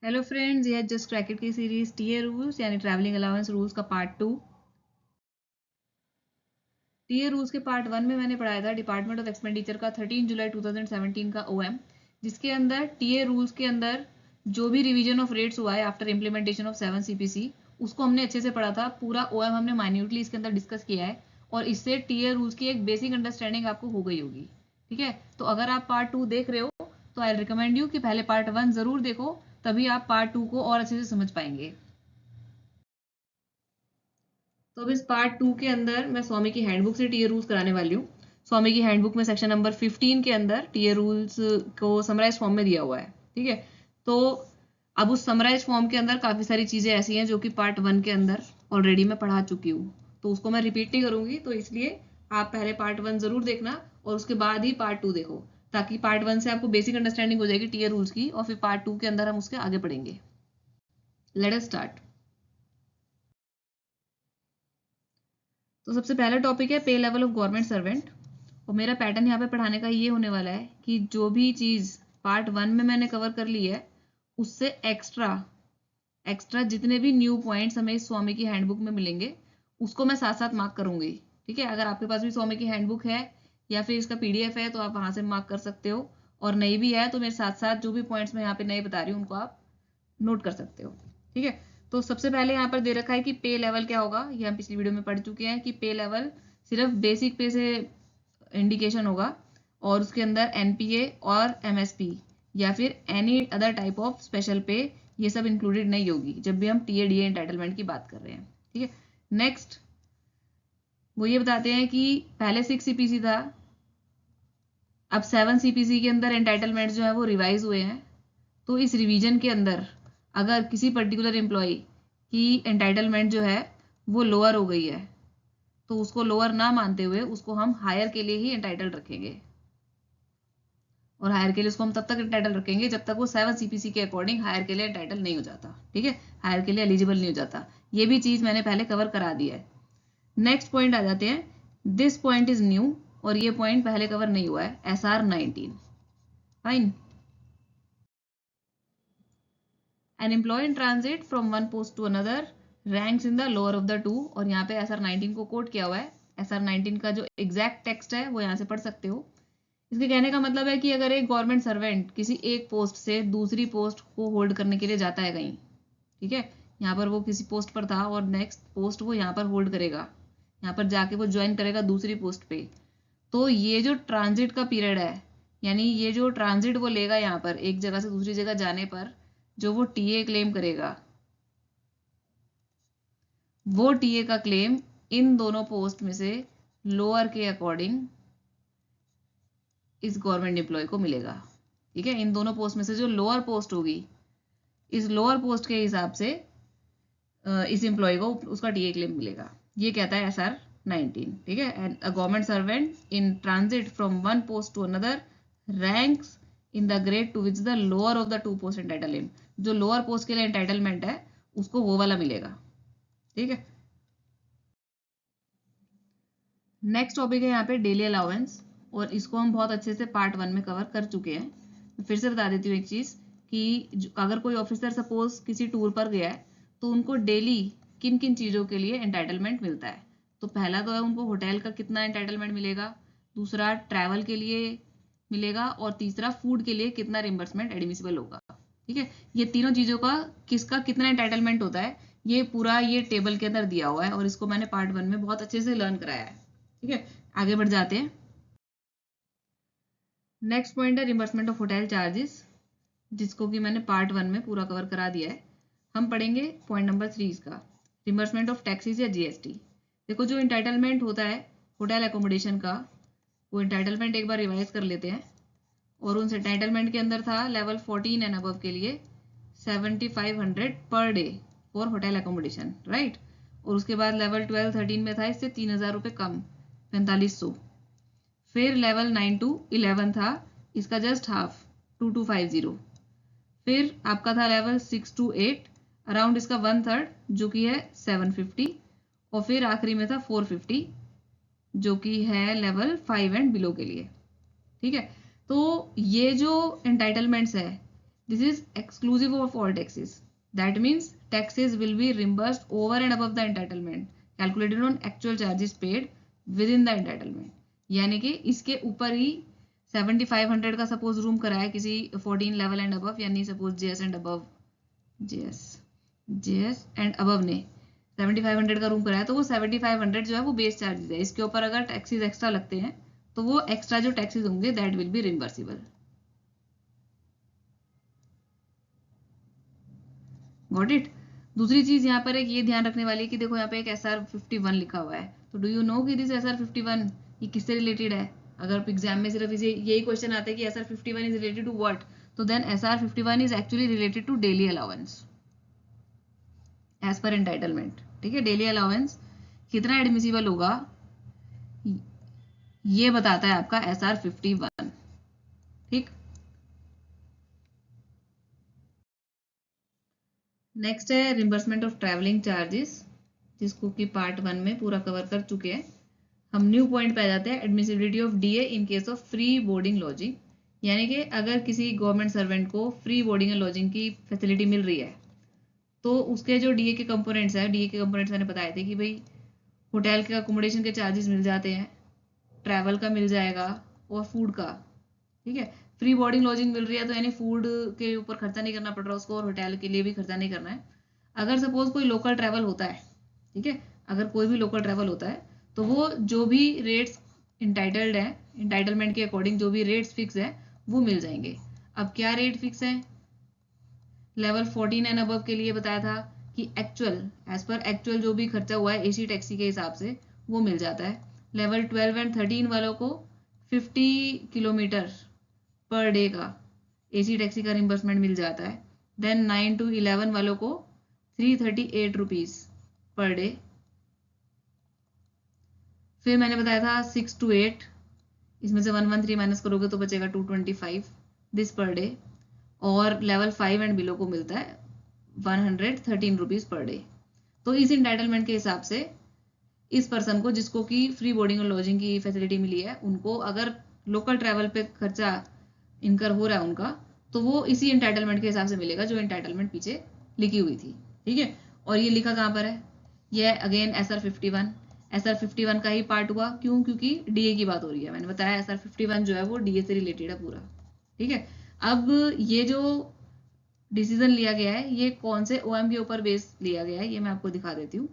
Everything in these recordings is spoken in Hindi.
हेलो फ्रेंड्स, यह जस्ट क्रैकेट की सीरीज टीए रूल्स यानी ट्रैवलिंग अलाउंस रूल्स का पार्ट 2। टीए रूल्स के पार्ट 1 में मैंने पढ़ाया था डिपार्टमेंट ऑफ एक्सपेंडिचर का 13 जुलाई 2017 का ओएम, जिसके अंदर टीए रूल्स के अंदर जो भी रिवीजन ऑफ रेट्स हुआ है आफ्टर इम्प्लीमेंटेशन ऑफ 7 सीपीसी उसको हमने अच्छे से पढ़ा था। पूरा ओएम हमने माइन्यूटली इसके अंदर डिस्कस किया है और इससे टीए रूल्स की एक बेसिक अंडरस्टैंडिंग आपको हो गई होगी। ठीक है, तो अगर आप पार्ट 2 देख रहे हो तो आई रिकमेंड यू कि पहले पार्ट 1 जरूर देखो, तभी आप पार्ट 2 को और अच्छे से समझ पाएंगे। तो अब इस पार्ट 2 के अंदर मैं स्वामी की हैंडबुक से टीए रूल्स कराने वाली हूँ। स्वामी की हैंडबुक में सेक्शन नंबर 15 के अंदर टीए रूल्स को समराइज फॉर्म में दिया हुआ है। ठीक है, तो अब उस समराइज फॉर्म के अंदर काफ़ी सारी चीज़ें ऐसी हैं जो कि पार्ट 1 के अंदर ऑलरेडी मैं पढ़ा चुकी हूँ, तो उसको मैं रिपीट नहीं करूँगी। तो इसलिए आप पहले पार्ट 1 ज़रूर देखना और उसके बाद ही पार्ट 2 देखो, ताकि पार्ट 1 से आपको बेसिक अंडरस्टैंडिंग हो जाएगी टीए रूल्स की और फिर पार्ट 2 के अंदर हम उसके आगे पढ़ेंगे। Let us start. तो सबसे पहला टॉपिक है पे लेवल ऑफ गवर्नमेंट सर्वेंट। और मेरा पैटर्न यहाँ पे पढ़ाने का ये होने वाला है कि जो भी चीज़ पार्ट 1 में मैंने कवर कर ली है उससे एक्स्ट्रा एक्स्ट्रा जितने भी न्यू पॉइंट्स हमें इस स्वामी की हैंडबुक में मिलेंगे उसको मैं साथ साथ मार्क करूंगी। ठीक है, अगर आपके पास भी स्वामी की हैंडबुक है या फिर इसका पीडीएफ है तो आप वहां से मार्क कर सकते हो, और नई भी है तो मेरे साथ साथ जो भी पॉइंट्स मैं यहाँ पे नए बता रही हूँ उनको आप नोट कर सकते हो। ठीक है, तो सबसे पहले यहाँ पर दे रखा है कि पे लेवल क्या होगा। ये हम पिछली वीडियो में पढ़ चुके हैं कि पे लेवल सिर्फ बेसिक पे से इंडिकेशन होगा और उसके अंदर एनपीए और एमएसपी या फिर any other type of special पे ये सब इंक्लूडेड नहीं होगी जब भी हम टीए डीए एंटाइटलमेंट की बात कर रहे हैं। ठीक है, नेक्स्ट वो ये बताते हैं कि पहले 6 सीपीसी था, अब 7 सीपीसी के अंदर एंटाइटलमेंट जो है वो रिवाइज हुए हैं। तो इस रिवीजन के अंदर अगर किसी पर्टिकुलर एम्प्लॉय की एंटाइटलमेंट जो है वो लोअर हो गई है तो उसको लोअर ना मानते हुए उसको हम हायर के लिए ही एंटाइटल्ड रखेंगे, और हायर के लिए उसको हम तब तक एंटाइटल रखेंगे जब तक वो 7 सीपीसी के अकॉर्डिंग हायर के लिए एंटाइटल नहीं हो जाता। ठीक है, हायर के लिए एलिजिबल नहीं हो जाता। ये भी चीज मैंने पहले कवर करा दी है। नेक्स्ट पॉइंट आ जाते हैं, दिस पॉइंट इज न्यू और ये पॉइंट पहले कवर नहीं हुआ है, SR19। Fine. An employee in transit from one post to another ranks in the lower of the two। और यहाँ पे SR19 को कोट किया हुआ है। SR19 का जो एग्जैक्ट टेक्स्ट है वो यहाँ से पढ़ सकते हो। इसके कहने का मतलब है कि अगर एक गवर्नमेंट सर्वेंट किसी एक पोस्ट से दूसरी पोस्ट को होल्ड करने के लिए जाता है कहीं, ठीक है, यहाँ पर वो किसी पोस्ट पर था और नेक्स्ट पोस्ट वो यहाँ पर होल्ड करेगा, यहाँ पर जाके वो ज्वाइन करेगा दूसरी पोस्ट पे, तो ये जो ट्रांजिट का पीरियड है यानी ये जो ट्रांजिट वो लेगा यहाँ पर एक जगह से दूसरी जगह जाने पर जो वो टीए क्लेम करेगा, वो टीए का क्लेम इन दोनों पोस्ट में से लोअर के अकॉर्डिंग इस गवर्नमेंट एम्प्लॉय को मिलेगा। ठीक है, इन दोनों पोस्ट में से जो लोअर पोस्ट होगी इस लोअर पोस्ट के हिसाब से इस एम्प्लॉय को उसका टीए क्लेम मिलेगा। ये कहता है SR19। ठीक है, and a government servant in transit from one post to another ranks in the grade to which the lower of the two post entitle. जो लोअर पोस्ट के लिए एंटाइटलमेंट है उसको वो वाला मिलेगा। ठीक है, नेक्स्ट टॉपिक है यहाँ पे डेली अलाउंस, और इसको हम बहुत अच्छे से पार्ट 1 में कवर कर चुके हैं। फिर से बता देती हूँ एक चीज़ कि अगर कोई ऑफिसर सपोज किसी टूर पर गया है तो उनको डेली किन किन चीज़ों के लिए एंटाइटलमेंट मिलता है। तो पहला तो है उनको होटल का कितना एंटाइटलमेंट मिलेगा, दूसरा ट्रैवल के लिए मिलेगा, और तीसरा फूड के लिए कितना रिम्बर्समेंट एडमिसिबल होगा। ठीक है, ये तीनों चीज़ों का किसका कितना एंटाइटलमेंट होता है ये पूरा ये टेबल के अंदर दिया हुआ है, और इसको मैंने पार्ट 1 में बहुत अच्छे से लर्न कराया है। ठीक है, आगे बढ़ जाते हैं। नेक्स्ट पॉइंट है रिम्बर्समेंट ऑफ होटल चार्जेस, जिसको कि मैंने पार्ट 1 में पूरा कवर करा दिया है। हम पढ़ेंगे पॉइंट नंबर 3 इसका, रिम्बर्समेंट ऑफ टैक्सेस या जीएसटी। देखो जो इंटाइटलमेंट होता है होटल एकोमोडेशन का, वो इंटाइटलमेंट एक बार रिवाइज कर लेते हैं। और उन इंटाइटलमेंट के अंदर था लेवल 14 एंड अबव के लिए 7500 per day for hotel accommodation, right. और उसके बाद लेवल 12-13 में था इससे 3000 रुपये कम, 4500। फिर लेवल 9 to 11 था, इसका जस्ट हाफ 2250। फिर आपका था लेवल 6 to 8 अराउंड इसका 1/3 जो कि है 750। और फिर आखिरी में था 450 जो कि है लेवल 5 एंड बिलो के लिए। ठीक है, तो ये जो एंटाइटलमेंट्स है This is exclusive of all taxes. That means taxes will be reimbursed over and above the entitlement calculated on actual charges paid within the entitlement. यानी कि इसके ऊपर ही 7500 का सपोज रूम कराया किसी 14 लेवल एंड अबव, यानी suppose JS and above, JS and above ने 7500 का रूम कराया, तो वो 7500 जो है वो बेस चार्जेस है. इसके ऊपर अगर टैक्सेस एक्स्ट्रा लगते हैं तो वो एक्स्ट्रा जो टैक्सेस होंगे that will be reimbursable. Got it. दूसरी चीज यहाँ पर एक ये ध्यान रखने वाली है कि देखो यहाँ पे एक SR51 लिखा हुआ है, तो डू यू नो कि दिस SR51 ये किससे रिलेटेड है. अगर एग्जाम में सिर्फ इसे यही क्वेश्चन आता है कि SR51 is related to what, तो then SR51 is actually related to daily allowance as per entitlement. ठीक है, डेली अलाउंस कितना एडमिसिबल होगा ये बताता है आपका SR51. ठीक. नेक्स्ट है रिम्बर्समेंट ऑफ ट्रैवलिंग चार्जेस, जिसको कि पार्ट 1 में पूरा कवर कर चुके हैं. हम न्यू पॉइंट पे आ जाते हैं, admissibility of DA in case of free boarding lodging. यानी कि अगर किसी गवर्नमेंट सर्वेंट को फ्री बोर्डिंग एंड लॉजिंग की फैसिलिटी मिल रही है तो उसके जो डीए के कंपोनेंट्स है, डीए के कंपोनेंट्स मैंने बताए थे कि भाई होटल के अकोमोडेशन के चार्जेस मिल जाते हैं, ट्रैवल का मिल जाएगा और फूड का. ठीक है, फ्री बोर्डिंग लॉजिंग मिल रही है तो यानी फूड के ऊपर खर्चा नहीं करना पड़ रहा उसको और होटल के लिए भी खर्चा नहीं करना है. अगर सपोज कोई लोकल ट्रैवल होता है, ठीक है, अगर कोई भी लोकल ट्रैवल होता है तो वो जो भी रेट्स इंटाइटल्ड है, इंटाइटलमेंट के अकॉर्डिंग जो भी रेट्स फिक्स है वो मिल जाएंगे. अब क्या रेट फिक्स है, लेवल 14 एंड अबव के लिए बताया था कि एक्चुअल एज पर एक्चुअल जो भी खर्चा हुआ है एसी टैक्सी के हिसाब से वो मिल जाता है. लेवल 12 एंड 13 वालों को 50 किलोमीटर पर डे का एसी टैक्सी का रिम्बर्समेंट मिल जाता है. देन 9 to 11 वालों को 338 रुपीज पर डे. फिर मैंने बताया था 6 to 8, इसमें से 113 माइनस करोगे तो बचेगा 225 दिस पर डे. और लेवल 5 एंड बिलो को मिलता है 113 रुपीज पर डे. तो इस इंटाइटलमेंट के हिसाब से इस पर्सन को जिसको कि फ्री बोर्डिंग और लॉजिंग की फैसिलिटी मिली है उनको अगर लोकल ट्रैवल पे खर्चा इनकर हो रहा है उनका, तो वो इसी एंटाइटलमेंट के हिसाब से मिलेगा जो एंटाइटलमेंट पीछे लिखी हुई थी. ठीक है, और ये लिखा कहाँ पर है, ये अगेन SR51 का ही पार्ट हुआ. क्यों, क्योंकि डीए की बात हो रही है. मैंने बताया SR51 जो है वो डीए से रिलेटेड है पूरा. ठीक है, अब ये जो डिसीजन लिया गया है ये कौन से ओएम के ऊपर बेस लिया गया है ये मैं आपको दिखा देती हूँ.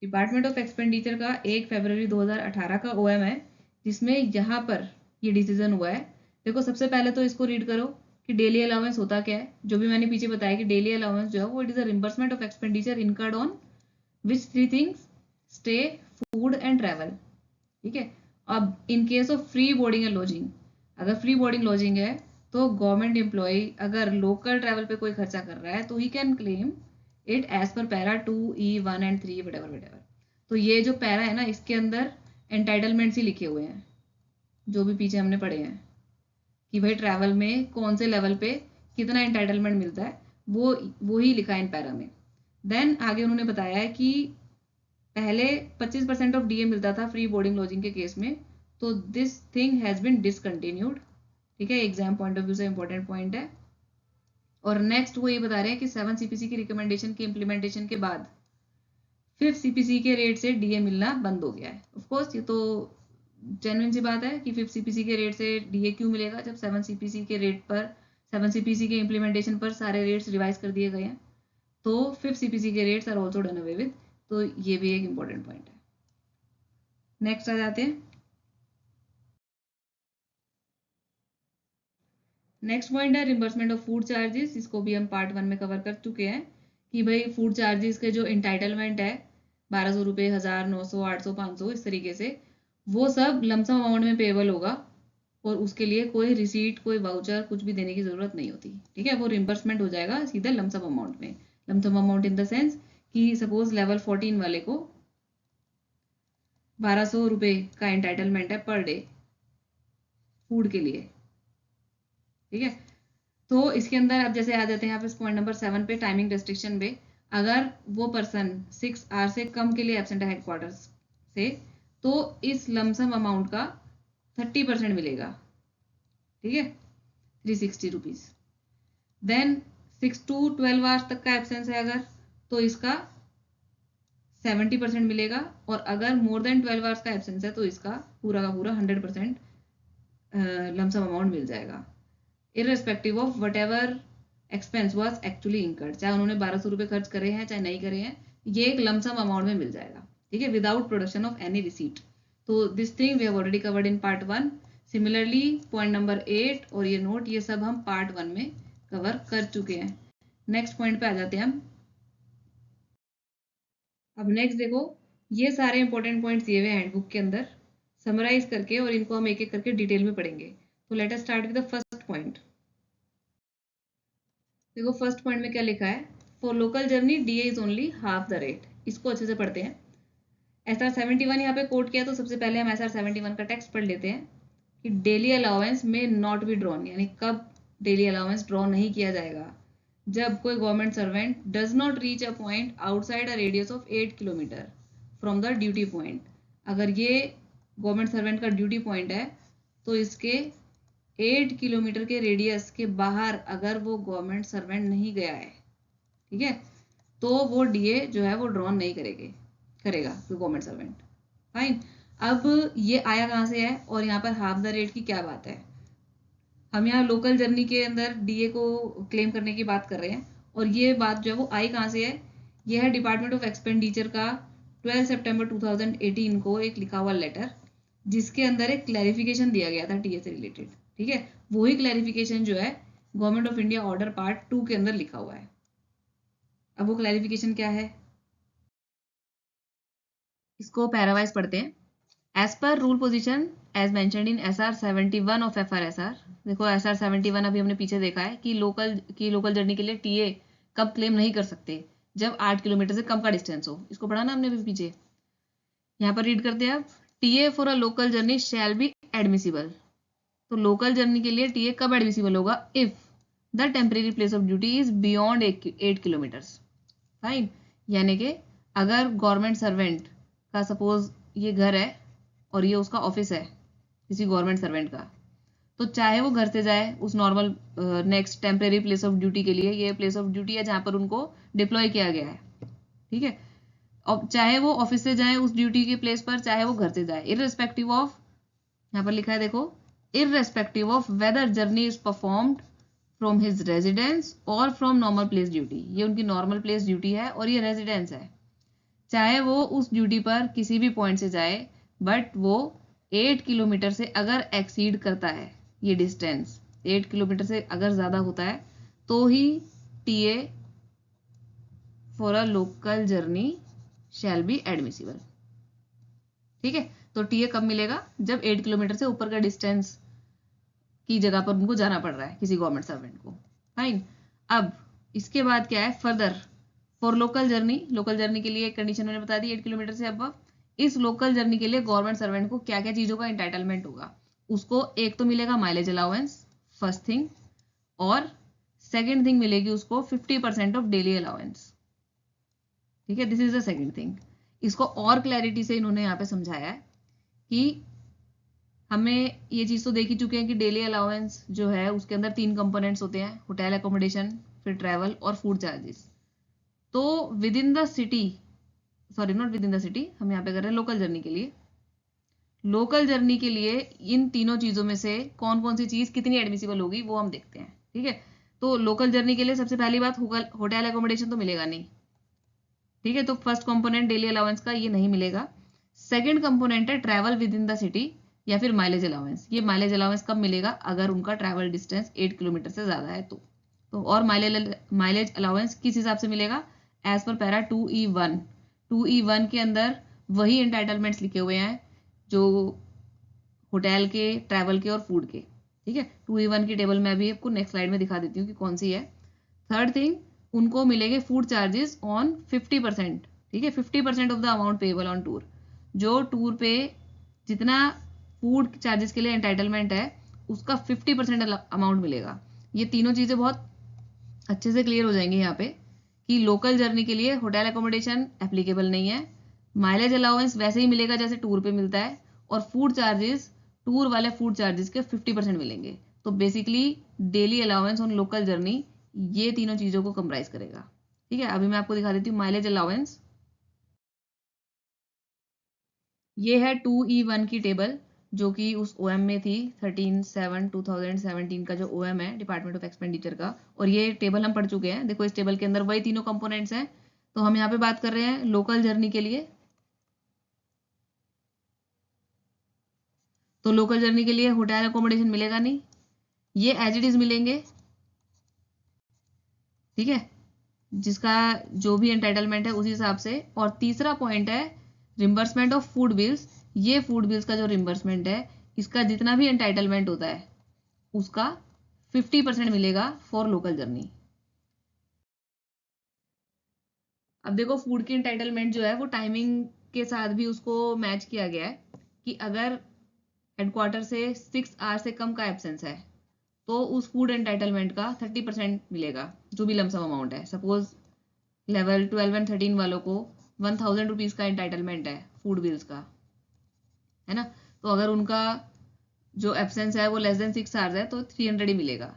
डिपार्टमेंट ऑफ एक्सपेंडिचर का 1 फरवरी 2018 का ओएम है जिसमें यहाँ पर ये डिसीजन हुआ है. देखो सबसे पहले तो इसको रीड करो कि डेली अलाउंस होता क्या है. जो भी मैंने पीछे बताया कि डेली अलाउंस जो है वो it is a reimbursement of expenditure incurred on which 3 things, stay, food and travel. ठीक है, अब in case of free boarding and lodging, अगर फ्री बोर्डिंग लॉजिंग है तो गवर्नमेंट एम्प्लॉय अगर लोकल ट्रैवल पे कोई खर्चा कर रहा है तो he can claim it as per para 2E1 and 3 whatever whatever. तो ये जो पैरा है ना इसके अंदर एंटाइटलमेंट्स ही लिखे हुए हैं जो भी पीछे हमने पढ़े हैं कि भाई ट्रैवल में कौन से लेवल पे कितना एंटाइटलमेंट मिलता है वो ही लिखा है इन पैरा में. देन आगे उन्होंने बताया है कि पहले 25% ऑफ डीए मिलता था फ्री बोर्डिंग लॉजिंग के केस में, तो this thing has been discontinued. ठीक है, एग्जाम पॉइंट ऑफ व्यू से इंपॉर्टेंट पॉइंट है. और नेक्स्ट वो ये बता रहे हैं कि 7 सीपीसी की रिकमेंडेशन की इम्प्लीमेंटेशन के बाद 5th सीपीसी के रेट से डीए मिलना बंद हो गया है. ऑफकोर्स ये तो जेन्युइन सी बात है कि 5th सीपीसी के रेट से डीए क्यों मिलेगा जब 7 सीपीसी के रेट पर 7 सीपीसी के इम्प्लीमेंटेशन पर सारे रेट्स रिवाइज कर दिए गए हैं. तो 5th सीपीसी के rates are also done away with. तो ये भी एक इम्पॉर्टेंट पॉइंट है. नेक्स्ट आ जाते हैं. नेक्स्ट पॉइंट है रिम्बर्समेंट ऑफ फूड चार्जेस. इसको भी हम पार्ट 1 में कवर कर चुके हैं कि भाई फूड चार्जेस के जो इंटाइटलमेंट है 1200 रुपये, 1000, 900, 800, 500 इस तरीके से वो सब लमसम अमाउंट में पेबल होगा और उसके लिए कोई रिसीट, कोई वाउचर कुछ भी देने की जरूरत नहीं होती. ठीक है, वो रिम्बर्समेंट हो जाएगा सीधे लमसम अमाउंट में. Lump sum amount in the sense कि सपोज लेवल 14 वाले को 1200 रुपये का एंटाइटलमेंट है पर डे फूड के लिए. ठीक है, तो इसके अंदर अब जैसे आ जाते हैं यहाँ पे पॉइंट नंबर 7 पे टाइमिंग रेस्ट्रिक्शन पे. अगर वो पर्सन 6 आवर से कम के लिए एब्सेंट है हेडक्वार्टर्स से तो इस लमसम अमाउंट का 30% मिलेगा. ठीक है, 360 रुपीज़। देन 6 to 12 आवर्स तक का एब्सेंस है अगर, तो इसका 70% मिलेगा, और अगर मोर देन 12 आवर्स का एब्सेंस है तो इसका पूरा का पूरा 100% लमसम अमाउंट मिल जाएगा, irrespective of what ever expense was actually incurred. चाहे उन्होंने 1200 रुपये खर्च करे हैं चाहे नहीं करे हैं, ये एक लमसम अमाउंट में मिल जाएगा, ठीक है, without production of any receipt. तो this thing we have already covered in part 1। Similarly point number 8 और ये नोट, ये सब हम पार्ट 1 में कवर कर चुके हैं। नेक्स्ट पॉइंट पे आ जाते हैं हम। अब नेक्स्ट देखो, ये सारे इंपॉर्टेंट पॉइंट्स दिए हुए हैंडबुक के अंदर समराइज करके, और इनको हम एक एक करके डिटेल में पढ़ेंगे। तो let us start with the first point. देखो फर्स्ट पॉइंट में क्या लिखा है, for local journey DA is only half the rate. इसको अच्छे से पढ़ते हैं। SR 71 यहाँ पे कोट किया, तो सबसे पहले हम SR 71 का टेक्स्ट पढ़ लेते हैं कि डेली अलाउंस में नॉट बी ड्रॉन, यानी कब डेली अलाउंस ड्रॉ नहीं किया जाएगा, जब कोई government servant does not reach a point outside a radius of 8 kilometre from the duty point. अगर ये गवर्नमेंट सर्वेंट का ड्यूटी पॉइंट है तो इसके 8 किलोमीटर के रेडियस के बाहर अगर वो गवर्नमेंट सर्वेंट नहीं गया है, ठीक है, तो वो डीए जो है वो ड्रॉन नहीं करेगा गवर्नमेंट सर्वेंट। फाइन। अब ये आया कहाँ से है, और यहाँ पर हाफ द रेट की क्या बात है। हम यहाँ लोकल जर्नी के अंदर डीए को क्लेम करने की बात कर रहे हैं, और ये बात जो है वो आई कहाँ से है, ये है डिपार्टमेंट ऑफ एक्सपेंडिचर का 12 सितंबर 2018 को एक लिखा हुआ लेटर, जिसके अंदर एक क्लैरिफिकेशन दिया गया था टीए से रिलेटेड, ठीक है। वही क्लैरिफिकेशन जो है government of India order part 2 के अंदर लिखा हुआ है। अब वो क्लैरिफिकेशन क्या है, इसको पैरावाइज पढ़ते हैं। As per rule position as mentioned in SR 71 of FRSR। देखो SR 71 अभी हमने पीछे देखा है कि लोकल जर्नी के लिए टीए कब क्लेम नहीं कर सकते, जब 8 किलोमीटर से कम का डिस्टेंस हो। इसको पढ़ा ना हमने अभी पीछे। यहाँ पर रीड करते हैं अब, TA for a local journey shall be admissible. तो लोकल जर्नी के लिए टीए कब एडमिसिबल होगा, if the temporary place of duty is beyond 8 kilometres. Fine. यानी कि अगर गवर्नमेंट सर्वेंट का सपोज ये घर है और ये उसका ऑफिस है किसी गवर्नमेंट सर्वेंट का, तो चाहे वो घर से जाए उस normal next temporary place of duty के लिए, ये प्लेस ऑफ ड्यूटी है जहाँ पर उनको डिप्लॉय किया गया है, ठीक है, और चाहे वो ऑफिस से जाए उस ड्यूटी के प्लेस पर, चाहे वो घर से जाए, इररेस्पेक्टिव ऑफ, यहाँ पर लिखा है देखो, irrespective of whether journey is performed from his residence और फ्रॉम नॉर्मल प्लेस ड्यूटी। ये उनकी नॉर्मल प्लेस ड्यूटी है और ये रेजिडेंस है। चाहे वो उस ड्यूटी पर किसी भी पॉइंट से जाए, बट वो 8 किलोमीटर से अगर एक्सीड करता है, ये डिस्टेंस 8 किलोमीटर से अगर ज़्यादा होता है, तो ही TA for a local journey shall be admissible. ठीक है, तो टीए कब मिलेगा, जब 8 किलोमीटर से ऊपर का डिस्टेंस की जगह पर उनको जाना पड़ रहा है किसी गवर्नमेंट सर्वेंट को। फाइन। अब इसके बाद क्या है फर्दर, फॉर लोकल जर्नी के लिए एक कंडीशन मैंने बता दी 8 किलोमीटर से अब। इस लोकल जर्नी के लिए गवर्नमेंट सर्वेंट को क्या क्या चीज़ों का इंटाइटलमेंट होगा, उसको एक तो मिलेगा माइलेज अलाउंस, फर्स्ट थिंग, और सेकेंड थिंग मिलेगी उसको 50% ऑफ डेली अलाउंस। ठीक है, this is the second thing. इसको और क्लैरिटी से इन्होंने यहाँ पे समझाया है कि हमें ये चीज़ तो देख ही चुके हैं कि डेली अलाउंस जो है उसके अंदर 3 कंपोनेंट्स होते हैं, होटल एकोमोडेशन, फिर ट्रैवल और फूड चार्जेस। तो with in the city, sorry not with in the city, हम यहाँ पे कर रहे हैं लोकल जर्नी के लिए। लोकल जर्नी के लिए इन तीनों चीज़ों में से कौन कौन सी चीज़ कितनी एडमिसिबल होगी वो हम देखते हैं। ठीक है, तो लोकल जर्नी के लिए सबसे पहली बात, होटल एकोमोडेशन तो मिलेगा नहीं। ठीक है, तो फर्स्ट कंपोनेंट डेली अलाउंस का ये नहीं मिलेगा। सेकंड कंपोनेंट है travel with in the city या फिर माइलेज अलाउंस। ये माइलेज अलाउंस कब मिलेगा, अगर उनका ट्रैवल डिस्टेंस 8 किलोमीटर से ज़्यादा है तो और माइलेज अलाउंस किस हिसाब से मिलेगा, as per para 2E1। 2E1 के अंदर वही एंटाइटलमेंट्स लिखे हुए हैं जो होटल के, ट्रैवल के और फूड के। ठीक है, 2E1 की टेबल मैं अभी आपको नेक्स्ट स्लाइड में दिखा देती हूँ कि कौन सी है। थर्ड थिंग, उनको मिलेंगे फूड चार्जेस ऑन 50%। ठीक है, 50% of the amount payable on tour. जो टूर पे जितना फूड चार्जेस के लिए एंटाइटलमेंट है उसका 50% अमाउंट मिलेगा। ये तीनों चीज़ें बहुत अच्छे से क्लियर हो जाएंगी यहाँ पे कि लोकल जर्नी के लिए होटल एकोमोडेशन एप्लीकेबल नहीं है, माइलेज अलाउंस वैसे ही मिलेगा जैसे टूर पे मिलता है, और फूड चार्जेस टूर वाले फूड चार्जेस के 50% मिलेंगे। तो basically daily allowance on local journey ये तीनों चीजों को कंप्राइज करेगा। ठीक है, अभी मैं आपको दिखा देती हूँ माइलेज अलाउंस। ये है 2E1 की टेबल जो कि उस ओएम में थी 13/7/2017 का जो ओएम है डिपार्टमेंट ऑफ एक्सपेंडिचर का, और ये टेबल हम पढ़ चुके हैं। देखो इस टेबल के अंदर वही तीनों कंपोनेंट्स हैं। तो हम यहाँ पे बात कर रहे हैं लोकल जर्नी के लिए। तो लोकल जर्नी के लिए होटल अकोमोडेशन मिलेगा नहीं, ये एज इट इज मिलेंगे। ठीक है, जिसका जो भी एंटाइटलमेंट है उसी हिसाब से। और तीसरा पॉइंट है रिम्बर्समेंट ऑफ फूड बिल्स। ये फूड बिल्स का जो रिम्बर्समेंट है, इसका जितना भी एंटाइटलमेंट होता है उसका 50% मिलेगा फॉर लोकल जर्नी। अब देखो फूड की एंटाइटलमेंट जो है वो टाइमिंग के साथ भी उसको मैच किया गया है कि अगर हेडक्वार्टर से 6 आवर से कम का एब्सेंस है तो उस फूड एंटाइटलमेंट का 30% मिलेगा, जो भी लमसम अमाउंट है। सपोज लेवल 12 एंड 13 वालों को 1000 रुपीज का एंटाइटलमेंट है फूड बिल्स का, है ना। तो अगर उनका जो एब्सेंस है वो लेस देन 6 आवर्स है तो 300 ही मिलेगा।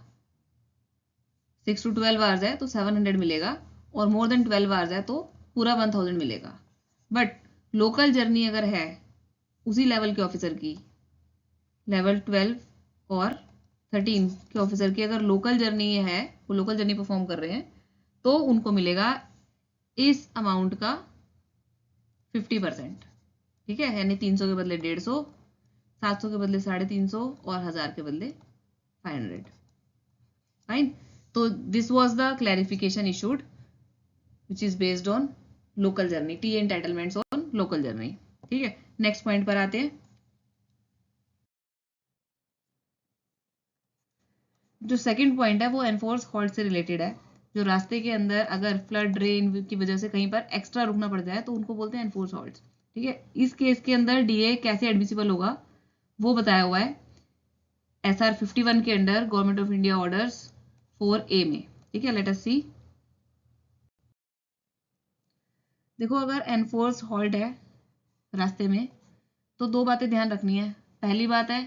6 to 12 आवर्स है तो 700 मिलेगा, और मोर देन 12 आवर्स है तो पूरा 1000 मिलेगा। बट लोकल जर्नी अगर है उसी लेवल के ऑफिसर की, लेवल 12 और 13 के ऑफिसर की अगर लोकल जर्नी है, वो लोकल जर्नी परफॉर्म कर रहे हैं, तो उनको मिलेगा इस अमाउंट का 50%। ठीक है, यानी 300 के बदले 150, 700 के बदले 350 और 1000 के बदले 500। फाइन। तो this was the clarification issued which is based on local journey, T entitlements on local journey. ठीक है, नेक्स्ट पॉइंट पर आते हैं। जो सेकंड पॉइंट है वो एनफोर्स हॉल्ट से रिलेटेड है। जो रास्ते के अंदर अगर फ्लड रेन की वजह से कहीं पर एक्स्ट्रा रुकना पड़ जाए तो उनको बोलते हैं एनफोर्स हॉल्ट। ठीक है, इस केस के अंदर डीए कैसे एडमिसिबल होगा वो बताया हुआ है SR 51 के under government of India orders 4A में। ठीक है, लेट अस सी। देखो अगर एनफोर्स हॉल्ट है रास्ते में तो दो बातें ध्यान रखनी है। पहली बात है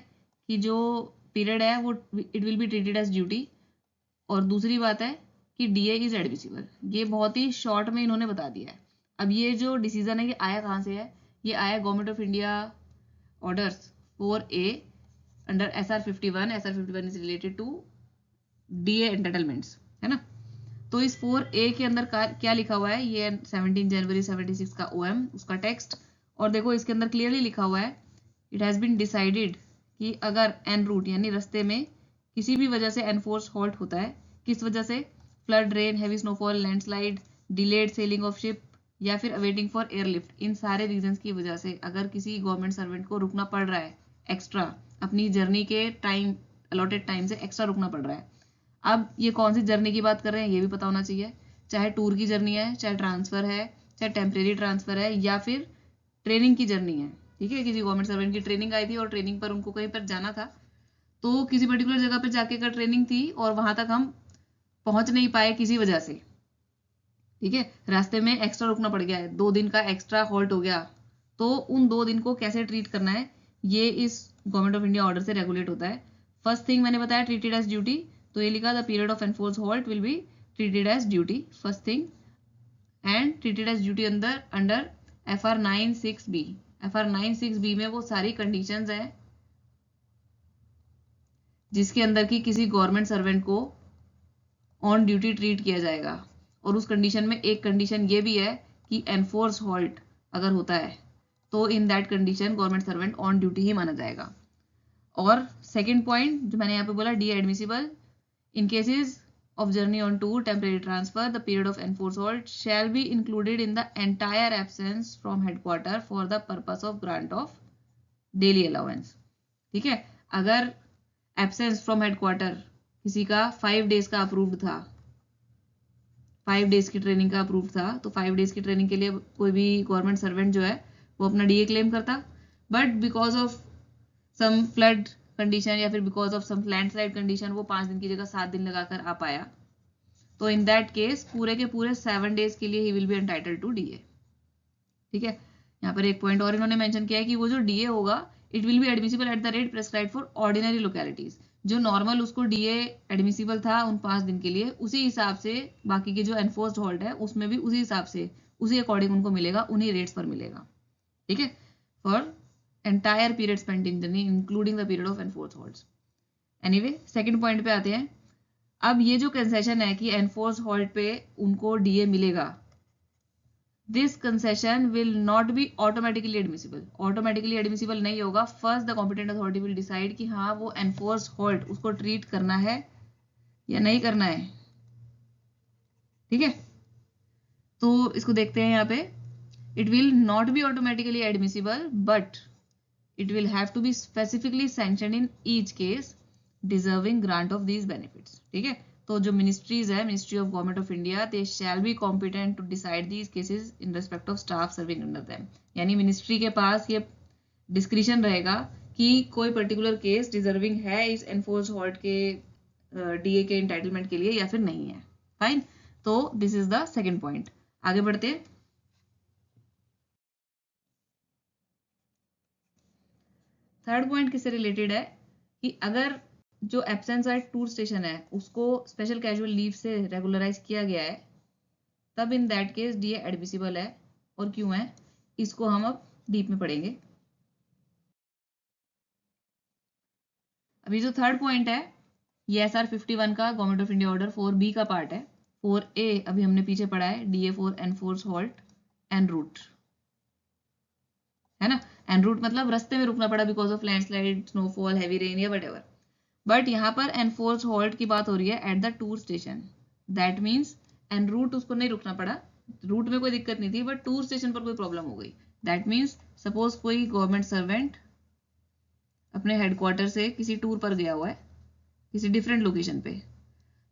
कि जो पीरियड है वो it will be treated as duty, और दूसरी बात है कि डीए इज एडमिसिबल। ये बहुत ही शॉर्ट में इन्होंने बता दिया है। अब ये जो डिसीजन है ये आया कहाँ से है? ये आया government of India orders 4A under SR 51। SR 51 is related to DA entitlements, है ना। तो इस 4A के अंदर क्या लिखा हुआ है? ये 17 जनवरी 76 का ओएम, उसका टेक्स्ट। और देखो इसके अंदर क्लियरली लिखा हुआ है इट हैज बीन डिसाइडेड कि अगर एन रूट यानी रास्ते में किसी भी वजह से एनफोर्स हॉल्ट होता है, किस वजह से? Flood, rain, heavy snowfall, landslide, delayed selling of ship या फिर अवेटिंग फॉर एयरलिफ्ट, इन सारे रीजंस की वजह से अगर किसी गवर्नमेंट सर्वेंट को रुकना पड़ रहा है एक्स्ट्रा, अपनी जर्नी के टाइम अलॉटेड टाइम से एक्स्ट्रा रुकना पड़ रहा है। अब ये कौन सी जर्नी की बात कर रहे हैं ये भी पता होना चाहिए। चाहे टूर की जर्नी है, चाहे ट्रांसफर है, चाहे टेम्परेरी ट्रांसफर है, या फिर ट्रेनिंग की जर्नी है। ठीक है, किसी गवर्नमेंट सर्वेंट की ट्रेनिंग आई थी और ट्रेनिंग पर उनको कहीं पर जाना था, तो किसी पर्टिकुलर जगह पर जाके अगर ट्रेनिंग थी और वहां तक हम पहुंच नहीं पाए किसी वजह से, ठीक है, रास्ते में एक्स्ट्रा रुकना पड़ गया है, 2 दिन का एक्स्ट्रा हॉल्ट हो गया, तो उन 2 दिन को कैसे ट्रीट करना है ये इस गवर्नमेंट ऑफ इंडिया ऑर्डर से रेगुलेट होता है। फर्स्ट थिंग मैंने बताया ट्रीटेड एज ड्यूटी, तो ये लिखा the period of enforce halt will be treated as duty, first thing. And treated as duty under FR 96B। FR 96B में वो सारी कंडीशंस हैं जिसके अंदर की किसी गवर्नमेंट सर्वेंट को ऑन ड्यूटी ट्रीट किया जाएगा। और उस कंडीशन में एक कंडीशन ये भी है कि एनफोर्स हॉल्ट अगर होता है तो in that condition government servant on duty ही माना जाएगा। और सेकंड पॉइंट जो मैंने यहाँ पे बोला, D admissible in cases of journey on tour, temporary transfer, the period of enforced halt shall be included in the entire absence from headquarter for the purpose of grant of daily allowance। ठीक है, अगर एब्सेंस फ्रॉम हेडक्वार्टर किसी का 5 डेज का अप्रूव्ड था, 5 डेज की ट्रेनिंग का अप्रूव था, तो 5 डेज की ट्रेनिंग के लिए कोई भी गवर्नमेंट सर्वेंट जो है वो अपना डीए क्लेम करता। But because of some flood condition या फिर because of some landslide condition वो 5 दिन की जगह 7 दिन लगाकर आ पाया, तो इन दैट केस पूरे के पूरे 7 डेज के लिए he will be entitled to DA. ठीक है, यहाँ पर एक पॉइंट और इन्होंने मेंशन किया है कि वो जो डीए होगा it will be admissible at the rate prescribed for ordinary localities. जो नॉर्मल उसको डीए एडमिसिबल था उन 5 दिन के लिए, उसी हिसाब से बाकी के जो एनफोर्स्ड हॉल्ट है उसमें भी उसी हिसाब से उसी अकॉर्डिंग उनको मिलेगा, उन्हीं रेट्स पर मिलेगा। ठीक है, for entire period spent in journey including the period of enforced halts. Anyway, second point पे आते हैं। अब ये जो कंसेशन है कि एनफोर्स्ड हॉल्ट पे उनको डीए मिलेगा, this concession will not be automatically admissible. Automatically admissible नहीं होगा। First the competent authority will decide कि हाँ वो एनफोर्स्ड हॉल्ट उसको ट्रीट करना है या नहीं करना है। ठीक है, तो इसको देखते हैं यहाँ पे। It will not be automatically admissible but it will have to be specifically sanctioned in each case deserving grant of these benefits। ठीक है, तो जो मिनिस्ट्रीज है, ministry of government of India, they shall be competent to decide these cases in respect of staff serving under them. यानी मिनिस्ट्री के पास ये डिस्क्रिशन रहेगा कि कोई पर्टिकुलर केस डिजर्विंग है इस एनफोर्स्ड हॉल्ट के डीए के एंटाइटलमेंट के लिए या फिर नहीं है। फाइन, तो this is the second point. आगे बढ़ते हैं। थर्ड पॉइंट किससे रिलेटेड है कि अगर जो एब्सेंस एट टूर स्टेशन है उसको स्पेशल कैजुअल लीव से रेगुलराइज किया गया है, तब इन दैट केस डीए एडमिसिबल है। और क्यों है, इसको हम अब डीप में पढ़ेंगे। अभी जो थर्ड पॉइंट है ये SR 51 का government of India order 4B का पार्ट है। 4A अभी हमने पीछे पढ़ा है, DA for enforce halt en route, है ना। एन रूट मतलब रास्ते में रुकना पड़ा because of landslide, snowfall, heavy rain या वटएवर। बट यहाँ पर एनफोर्स हॉल्ट की बात हो रही है at the tour station. That means en route उसको नहीं रुकना पड़ा, रूट में कोई दिक्कत नहीं थी, बट टूर स्टेशन पर कोई प्रॉब्लम हो गई। दैट मीन्स सपोज कोई गवर्नमेंट सर्वेंट अपने हेडक्वार्टर से किसी टूर पर गया हुआ है किसी डिफरेंट लोकेशन पे,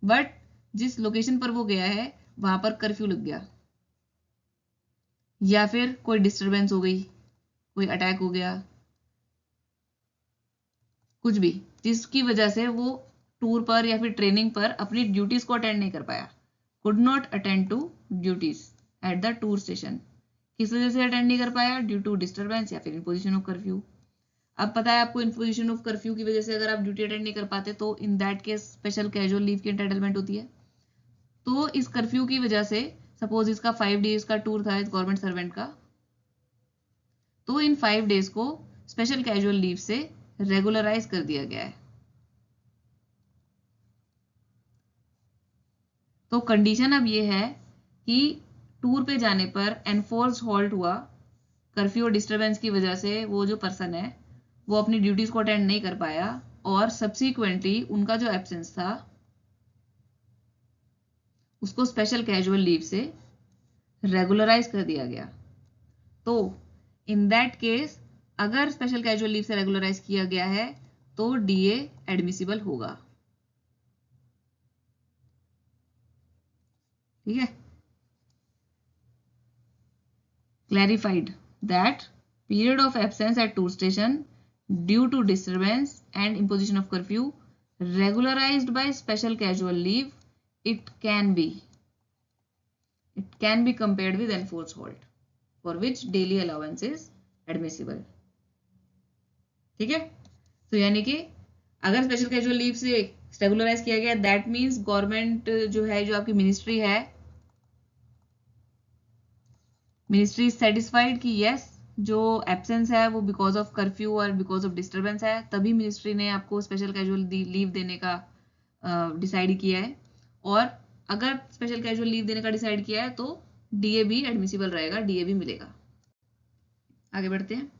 बट जिस लोकेशन पर वो गया है वहां पर कर्फ्यू लग गया, या फिर कोई डिस्टरबेंस हो गई, कोई अटैक हो गया, कुछ भी, जिसकी वजह से वो टूर पर या फिर ट्रेनिंग पर अपनी ड्यूटीज को अटेंड नहीं कर पाया, could not attend to duties at the tour station. किस वजह से अटेंड नहीं कर पाया, ड्यू टू डिस्टरबेंस या फिर इम्पोजिशन ऑफ कर्फ्यू। अब पता है आपको इम्पोजिशन ऑफ कर्फ्यू की वजह से अगर आप ड्यूटी अटेंड नहीं कर पाते तो in that case special casual leave की एंटाइटलमेंट होती है। तो इस कर्फ्यू की वजह से सपोज इसका 5 डेज का टूर था इस गवर्नमेंट सर्वेंट का, तो इन 5 डेज को स्पेशल कैजुअल लीव से रेगुलराइज कर दिया गया है। तो कंडीशन अब ये है कि टूर पे जाने पर एनफोर्स हॉल्ट हुआ, कर्फ्यू और डिस्टरबेंस की वजह से वो जो पर्सन है वो अपनी ड्यूटीज को अटेंड नहीं कर पाया, और सब्सिक्वेंटली उनका जो एब्सेंस था उसको स्पेशल कैजुअल लीव से रेगुलराइज कर दिया गया। तो इन दैट केस अगर स्पेशल कैजुअल लीव से रेगुलराइज किया गया है तो डीए एडमिसिबल होगा। ठीक है, clarified that period of absence at tour station due to disturbance and imposition of curfew regularized by special casual leave, it can be compared with enforced halt for which daily allowance is admissible। ठीक है, तो यानी कि अगर स्पेशल कैजुअल लीव से रेगुलराइज किया गया दैट मीन्स गवर्नमेंट जो है, जो आपकी मिनिस्ट्री है, मिनिस्ट्री सेटिस्फाइड कि यस जो एब्सेंस है वो बिकॉज ऑफ कर्फ्यू और बिकॉज ऑफ डिस्टरबेंस है, तभी मिनिस्ट्री ने आपको स्पेशल कैजुअल लीव देने का डिसाइड किया है। और अगर स्पेशल कैजुअल लीव देने का डिसाइड किया है तो डीए भी एडमिसिबल रहेगा, डीए भी मिलेगा। आगे बढ़ते हैं।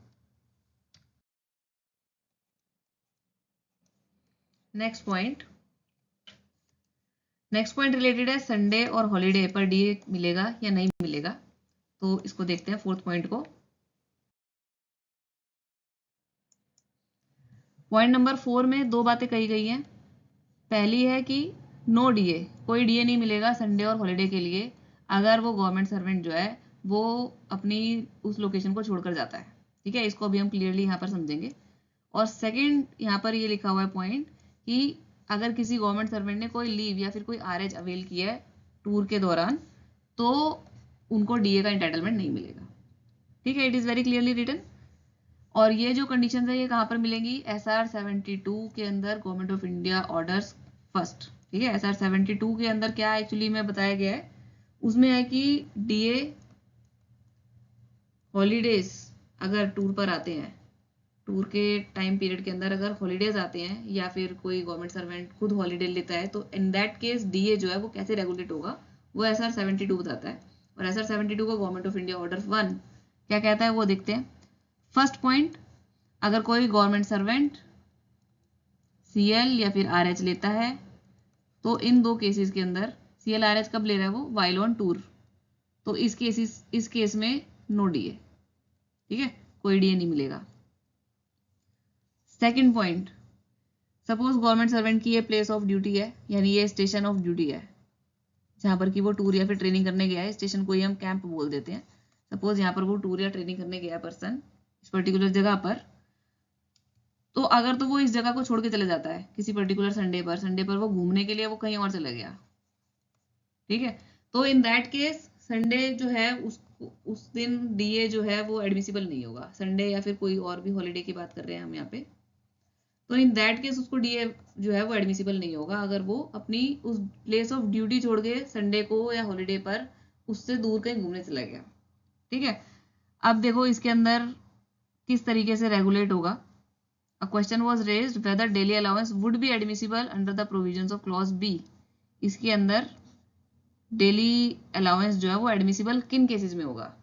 नेक्स्ट पॉइंट रिलेटेड है संडे और हॉलीडे पर डीए मिलेगा या नहीं मिलेगा। तो इसको देखते हैं फोर्थ पॉइंट को। पॉइंट नंबर 4 में 2 बातें कही गई हैं। पहली है कि नो डीए, कोई डीए नहीं मिलेगा संडे और हॉलीडे के लिए अगर वो गवर्नमेंट सर्वेंट जो है वो अपनी उस लोकेशन को छोड़कर जाता है। ठीक है, इसको अभी हम क्लियरली यहाँ पर समझेंगे। और सेकंड यहाँ पर ये लिखा हुआ है पॉइंट कि अगर किसी गवर्नमेंट सर्वेंट ने कोई लीव या फिर कोई आरएच अवेल किया है टूर के दौरान तो उनको डीए का एंटाइटलमेंट नहीं मिलेगा। ठीक है, it is very clearly written. और ये जो कंडीशन है ये कहाँ पर मिलेंगी, SR 72 के अंदर government of India orders first. ठीक है, SR 72 के अंदर क्या एक्चुअली में बताया गया है, उसमें है कि DA हॉलीडेज अगर टूर पर आते हैं, टूर के टाइम पीरियड के अंदर अगर हॉलीडेज आते हैं या फिर कोई गवर्नमेंट सर्वेंट खुद हॉलीडे लेता है, तो इन दैट केस DA जो है वो कैसे रेगुलेट होगा, वो SR 72 बताता है। और SR 72 को गवर्नमेंट ऑफ इंडिया ऑर्डर 1 क्या कहता है वो देखते हैं। फर्स्ट पॉइंट, अगर कोई गवर्नमेंट सर्वेंट CL या फिर RH लेता है, तो इन दो केसेस के अंदर CL RH कब ले रहा है वो, वाइल ऑन टूर, तो इस केस में नो DA। ठीक है, कोई DA नहीं मिलेगा। Second point, suppose government servant की ये प्लेस ऑफ ड्यूटी है, यानी ये स्टेशन ऑफ ड्यूटी है जहां पर कि वो टूर या फिर ट्रेनिंग करने गया है। स्टेशन को ही हम कैंप बोल देते हैं। सपोज यहाँ पर वो टूर या ट्रेनिंग करने गया पर्सन इस पर्टिकुलर जगह पर, तो अगर तो वो इस जगह को छोड़ के चले जाता है किसी पर्टिकुलर संडे पर वो घूमने के लिए वो कहीं और चला गया, ठीक है, तो इन दैट केस संडे जो है उस दिन DA जो है वो एडमिसिबल नहीं होगा। संडे या फिर कोई और भी हॉलीडे की बात कर रहे हैं हम यहाँ पे, तो इन दैट केस उसको DA जो है वो एडमिसिबल नहीं होगा अगर वो अपनी उस प्लेस ऑफ ड्यूटी छोड़ के संडे को या हॉलीडे पर उससे दूर कहीं घूमने चला गया। ठीक है, अब देखो इसके अंदर किस तरीके से रेगुलेट होगा। A question was raised whether daily allowance would be admissible under the provisions of clause B। इसके अंदर डेली अलाउंस जो है वो एडमिसिबल किन केसेस में होगा,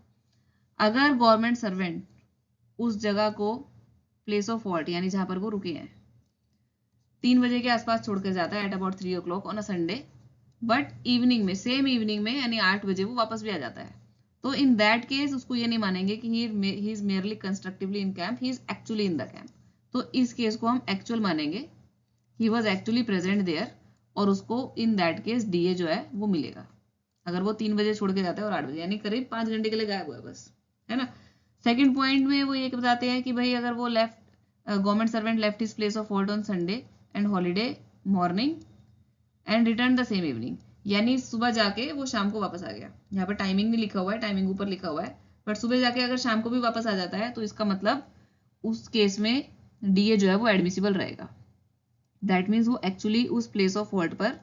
अगर गवर्नमेंट सर्वेंट उस जगह को प्लेस ऑफ हॉल्ट यानी जहां पर वो रुके हैं 3 बजे के आसपास छोड़कर जाता है at about 3 o'clock on a Sunday, but evening में सेम इवनिंग में यानी 8 बजे वो वापस भी आ जाता है, तो इन दैट केस उसको ये नहीं मानेंगे कि he is merely constructively in camp, he is actually in the camp. तो इस केस को हम एक्चुअल मानेंगे, he was actually present there, और उसको इन दैट केस DA जो है वो मिलेगा अगर वो 3 बजे छोड़ के जाता है और 8 बजे, यानी करीब 5 घंटे के लिए गायब हुआ है बस, है ना। सेकंड पॉइंट में वो ये बताते हैं कि भाई अगर वो government servant left his place of halt on Sunday and holiday morning and return the same evening, यानी सुबह जाके वो शाम को वापस आ गया। यहाँ पर टाइमिंग नहीं लिखा हुआ है, टाइमिंग ऊपर लिखा हुआ है, बट सुबह जाके अगर शाम को भी वापस आ जाता है तो इसका मतलब उस केस में DA जो है वो एडमिसिबल रहेगा। दैट मीन्स वो एक्चुअली उस प्लेस ऑफ हॉल्ट पर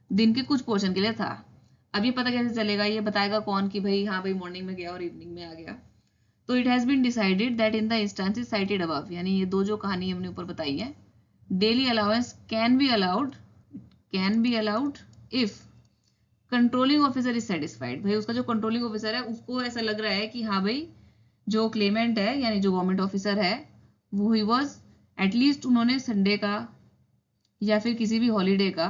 दिन के कुछ पोर्शन के लिए था। अब ये पता कैसे चलेगा, ये बताएगा कौन कि भाई हाँ भाई मॉर्निंग में गया और इवनिंग में आ गया। तो it has been decided that in the instances cited above, यानी ये दो जो कहानी हमने ऊपर बताई है, daily allowance can be allowed if controlling officer is satisfied. भाई उसका जो कंट्रोलिंग ऑफिसर है उसको ऐसा लग रहा है कि हाँ भाई जो क्लेमेंट है यानी जो गवर्नमेंट ऑफिसर है वो ही वॉज एटलीस्ट उन्होंने संडे का या फिर किसी भी हॉलीडे का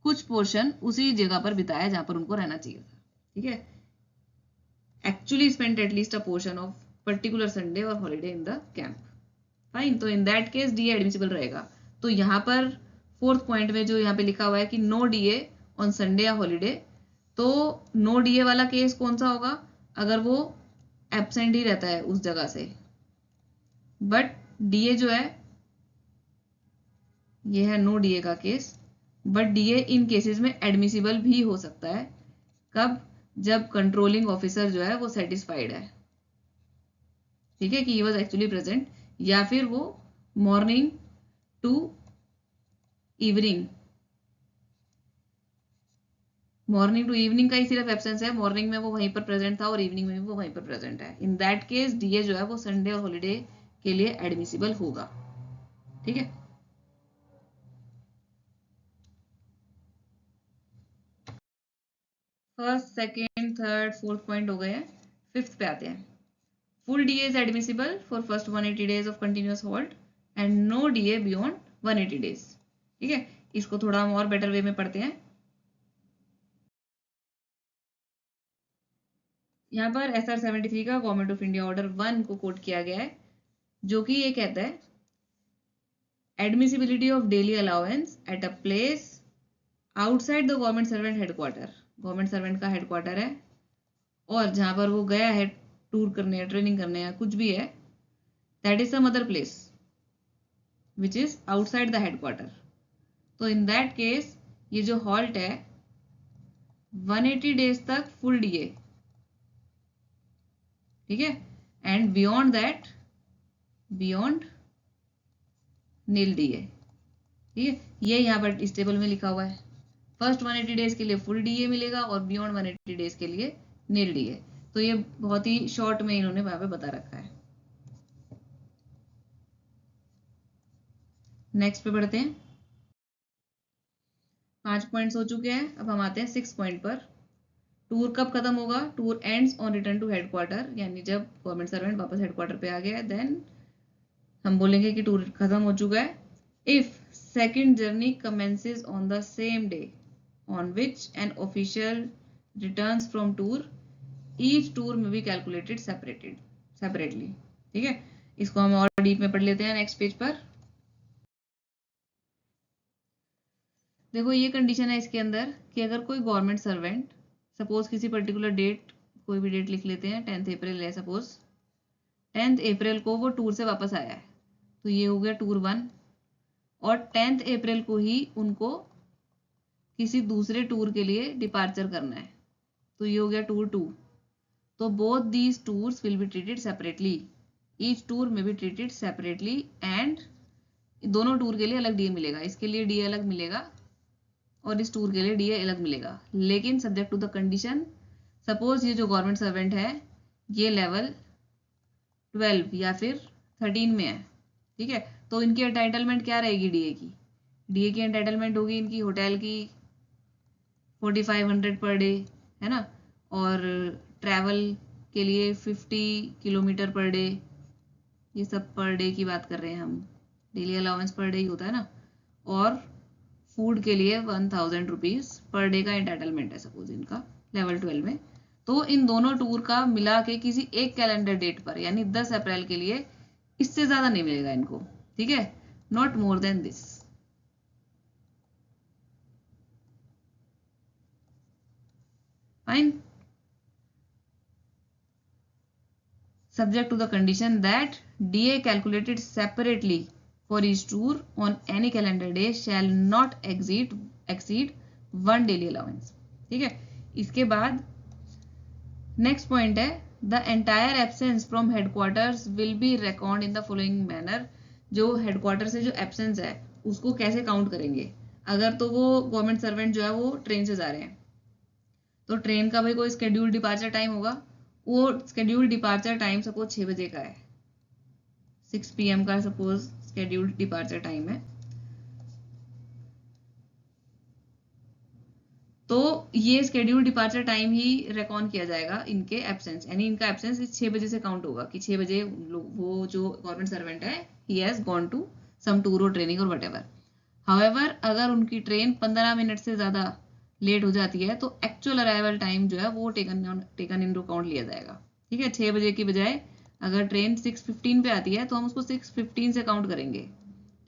कुछ पोर्शन उसी जगह पर बिताया जहां पर उनको रहना चाहिए था। ठीक है, actually spent at least a portion of particular Sunday और holiday in the camp, fine. तो in that case DA admissible रहेगा। तो यहाँ पर फोर्थ पॉइंट में जो यहाँ पे लिखा हुआ है कि नो DA ऑन संडे या हॉलीडे, तो नो DA वाला केस कौन सा होगा, अगर वो एब्सेंट ही रहता है उस जगह से, बट DA जो है ये है नो DA का case, but DA in cases में एडमिसिबल भी हो सकता है। कब, जब कंट्रोलिंग ऑफिसर जो है वो सेटिस्फाइड है, ठीक है, कि ही वॉज एक्चुअली प्रेजेंट, या फिर वो मॉर्निंग टू इवनिंग का ही सिर्फ एब्सेंस है, मॉर्निंग में वो वहीं पर प्रेजेंट था और इवनिंग में भी वो वहीं पर प्रेजेंट है। इन दैट केस DA जो है वो संडे और हॉलीडे के लिए एडमिसिबल होगा। ठीक है, first second third fourth point हो गए हैं। फिफ्थ पे आते हैं। Full DA is admissible for first 180 days of continuous hold and no DA beyond 180 days। ठीक है, इसको थोड़ा हम और बेटर वे में पढ़ते हैं। यहाँ पर SR 73 का गवर्नमेंट ऑफ इंडिया ऑर्डर 1 को कोट किया गया है, जो कि ये कहता है admissibility of daily allowance at a place outside the government servant headquarter. Government servant का हेडक्वार्टर है और जहां पर वो गया है टूर करने या ट्रेनिंग करने या कुछ भी है, that is some other place which is outside the headquarter. तो इन दैट केस ये जो हॉल्ट है 180 days तक फुल DA, ठीक है, and beyond that beyond nil DA. ठीक है, ये यहाँ पर इस टेबल में लिखा हुआ है। फर्स्ट 180 डेज के लिए फुल डीए मिलेगा और बियॉन्ड 180 डेज के लिए नील डीए। तो ये बहुत ही शॉर्ट में इन्होंने वहां पे बता रखा है। नेक्स्ट पे बढ़ते हैं। 5 पॉइंट्स हो चुके हैं, अब हम आते हैं 6 पॉइंट पर। टूर कब खत्म होगा? Tour ends on return to headquarter, यानी जब गवर्नमेंट सर्वेंट वापस हेडक्वार्टर पे आ गया है, देन हम बोलेंगे कि टूर खत्म हो चुका है। If second journey commences on the same day on which an official returns from tour, each tour may be calculated separately। ठीक है, इसको हम और डीप में पढ़ लेते हैं नेक्स्ट पेज पर। देखो ये कंडीशन है इसके अंदर कि अगर कोई गवर्नमेंट सर्वेंट सपोज किसी पर्टिकुलर डेट, कोई भी डेट लिख लेते हैं, 10 अप्रैल है सपोज, 10 अप्रैल को वो टूर से वापस आया है, तो ये हो गया टूर 1। और 10 अप्रैल को ही उनको किसी दूसरे टूर के लिए डिपार्चर करना है, तो ये हो गया टूर 2। तो both these tours will be treated separately, each tour में बी ट्रीटेड सेपरेटली, एंड दोनों टूर के लिए अलग डीए मिलेगा, इसके लिए डीए अलग मिलेगा और इस टूर के लिए डीए अलग मिलेगा, लेकिन subject to the condition, suppose ये जो गवर्नमेंट सर्वेंट है ये लेवल 12 या फिर 13 में है, ठीक है, तो इनकी एंटाइटलमेंट क्या रहेगी डीए की? डीए की एंटाइटलमेंट होगी इनकी होटल की 4500 पर डे, है ना, और ट्रैवल के लिए 50 किलोमीटर पर डे, ये सब पर डे की बात कर रहे हैं हम, डेली अलाउंस पर डे ही होता है ना, और फूड के लिए 1000 रुपीज पर डे का एंटाइटलमेंट है सपोज इनका लेवल 12 में। तो इन दोनों टूर का मिला के किसी एक कैलेंडर डेट पर यानी 10 अप्रैल के लिए इससे ज्यादा नहीं मिलेगा इनको, ठीक है, not more than this. Fine, subject to the condition that DA calculated separately for each tour on any calendar day shall not exceed 1 daily allowance। ठीक है, इसके बाद नेक्स्ट पॉइंट है the entire absence from headquarters will be record in the following manner. जो हेडक्वार्टर से जो एब्सेंस है उसको कैसे काउंट करेंगे? अगर तो वो गवर्नमेंट सर्वेंट जो है वो ट्रेन से जा रहे हैं, तो ट्रेन का भाई कोई स्केड्यूल डिपार्चर टाइम होगा, वो स्केड्यूल डिपार्चर टाइम सपोज 6 बजे का है, 6 PM का सपोज स्केड्यूल डिपार्चर टाइम है, तो ये स्केड्यूल डिपार्चर टाइम ही रेकॉन किया जाएगा इनके एब्सेंस, यानी इनका एब्सेंस इस 6 बजे से काउंट होगा कि 6 बजे वो जो गवर्नमेंट सर्वेंट है he has gone to some tour और ट्रेनिंग और व्हाटएवर। हाउएवर अगर उनकी ट्रेन 15 मिनट से ज्यादा लेट हो जाती है तो एक्चुअल अराइवल टाइम जो है वो टेकन इन अकाउंट लिया जाएगा। ठीक है, 6 बजे की बजाय अगर ट्रेन 6:15 पे आती है तो हम उसको 6:15 से काउंट करेंगे,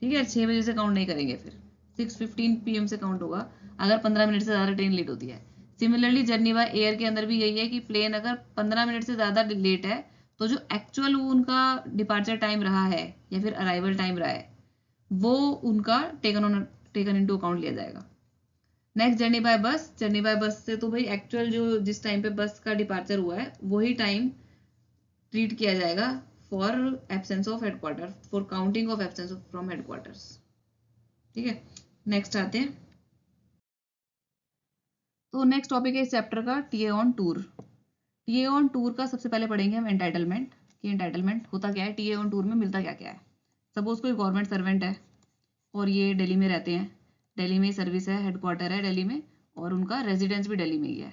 ठीक है, 6 बजे से काउंट नहीं करेंगे, फिर 6:15 PM से काउंट होगा अगर 15 मिनट से ज़्यादा ट्रेन लेट होती है। सिमिलरली जर्नी बाय एयर के अंदर भी यही है कि प्लेन अगर 15 मिनट से ज़्यादा लेट है तो जो एक्चुअल उनका डिपार्चर टाइम रहा है या फिर अराइवल टाइम रहा है वो उनका टेकन इनटू अकाउंट लिया जाएगा। नेक्स्ट जर्नी बाय बस। जर्नी बाय बस से तो भाई एक्चुअल जो जिस टाइम पे बस का डिपार्चर हुआ है वही टाइम ट्रीट किया जाएगा for absence of headquarter, for counting of absence from headquarters. ठीक है, नेक्स्ट आते हैं। तो नेक्स्ट टॉपिक है इस चैप्टर का TA on tour. TA on tour का सबसे पहले पढ़ेंगे हम एंटाइटलमेंट कि एंटाइटलमेंट होता क्या है, टीए ऑन टूर में मिलता क्या क्या है। सपोज कोई गवर्नमेंट सर्वेंट है और ये दिल्ली में रहते हैं, दिल्ली में सर्विस है, हेडक्वार्टर है दिल्ली में और उनका रेजिडेंस भी दिल्ली में ही है,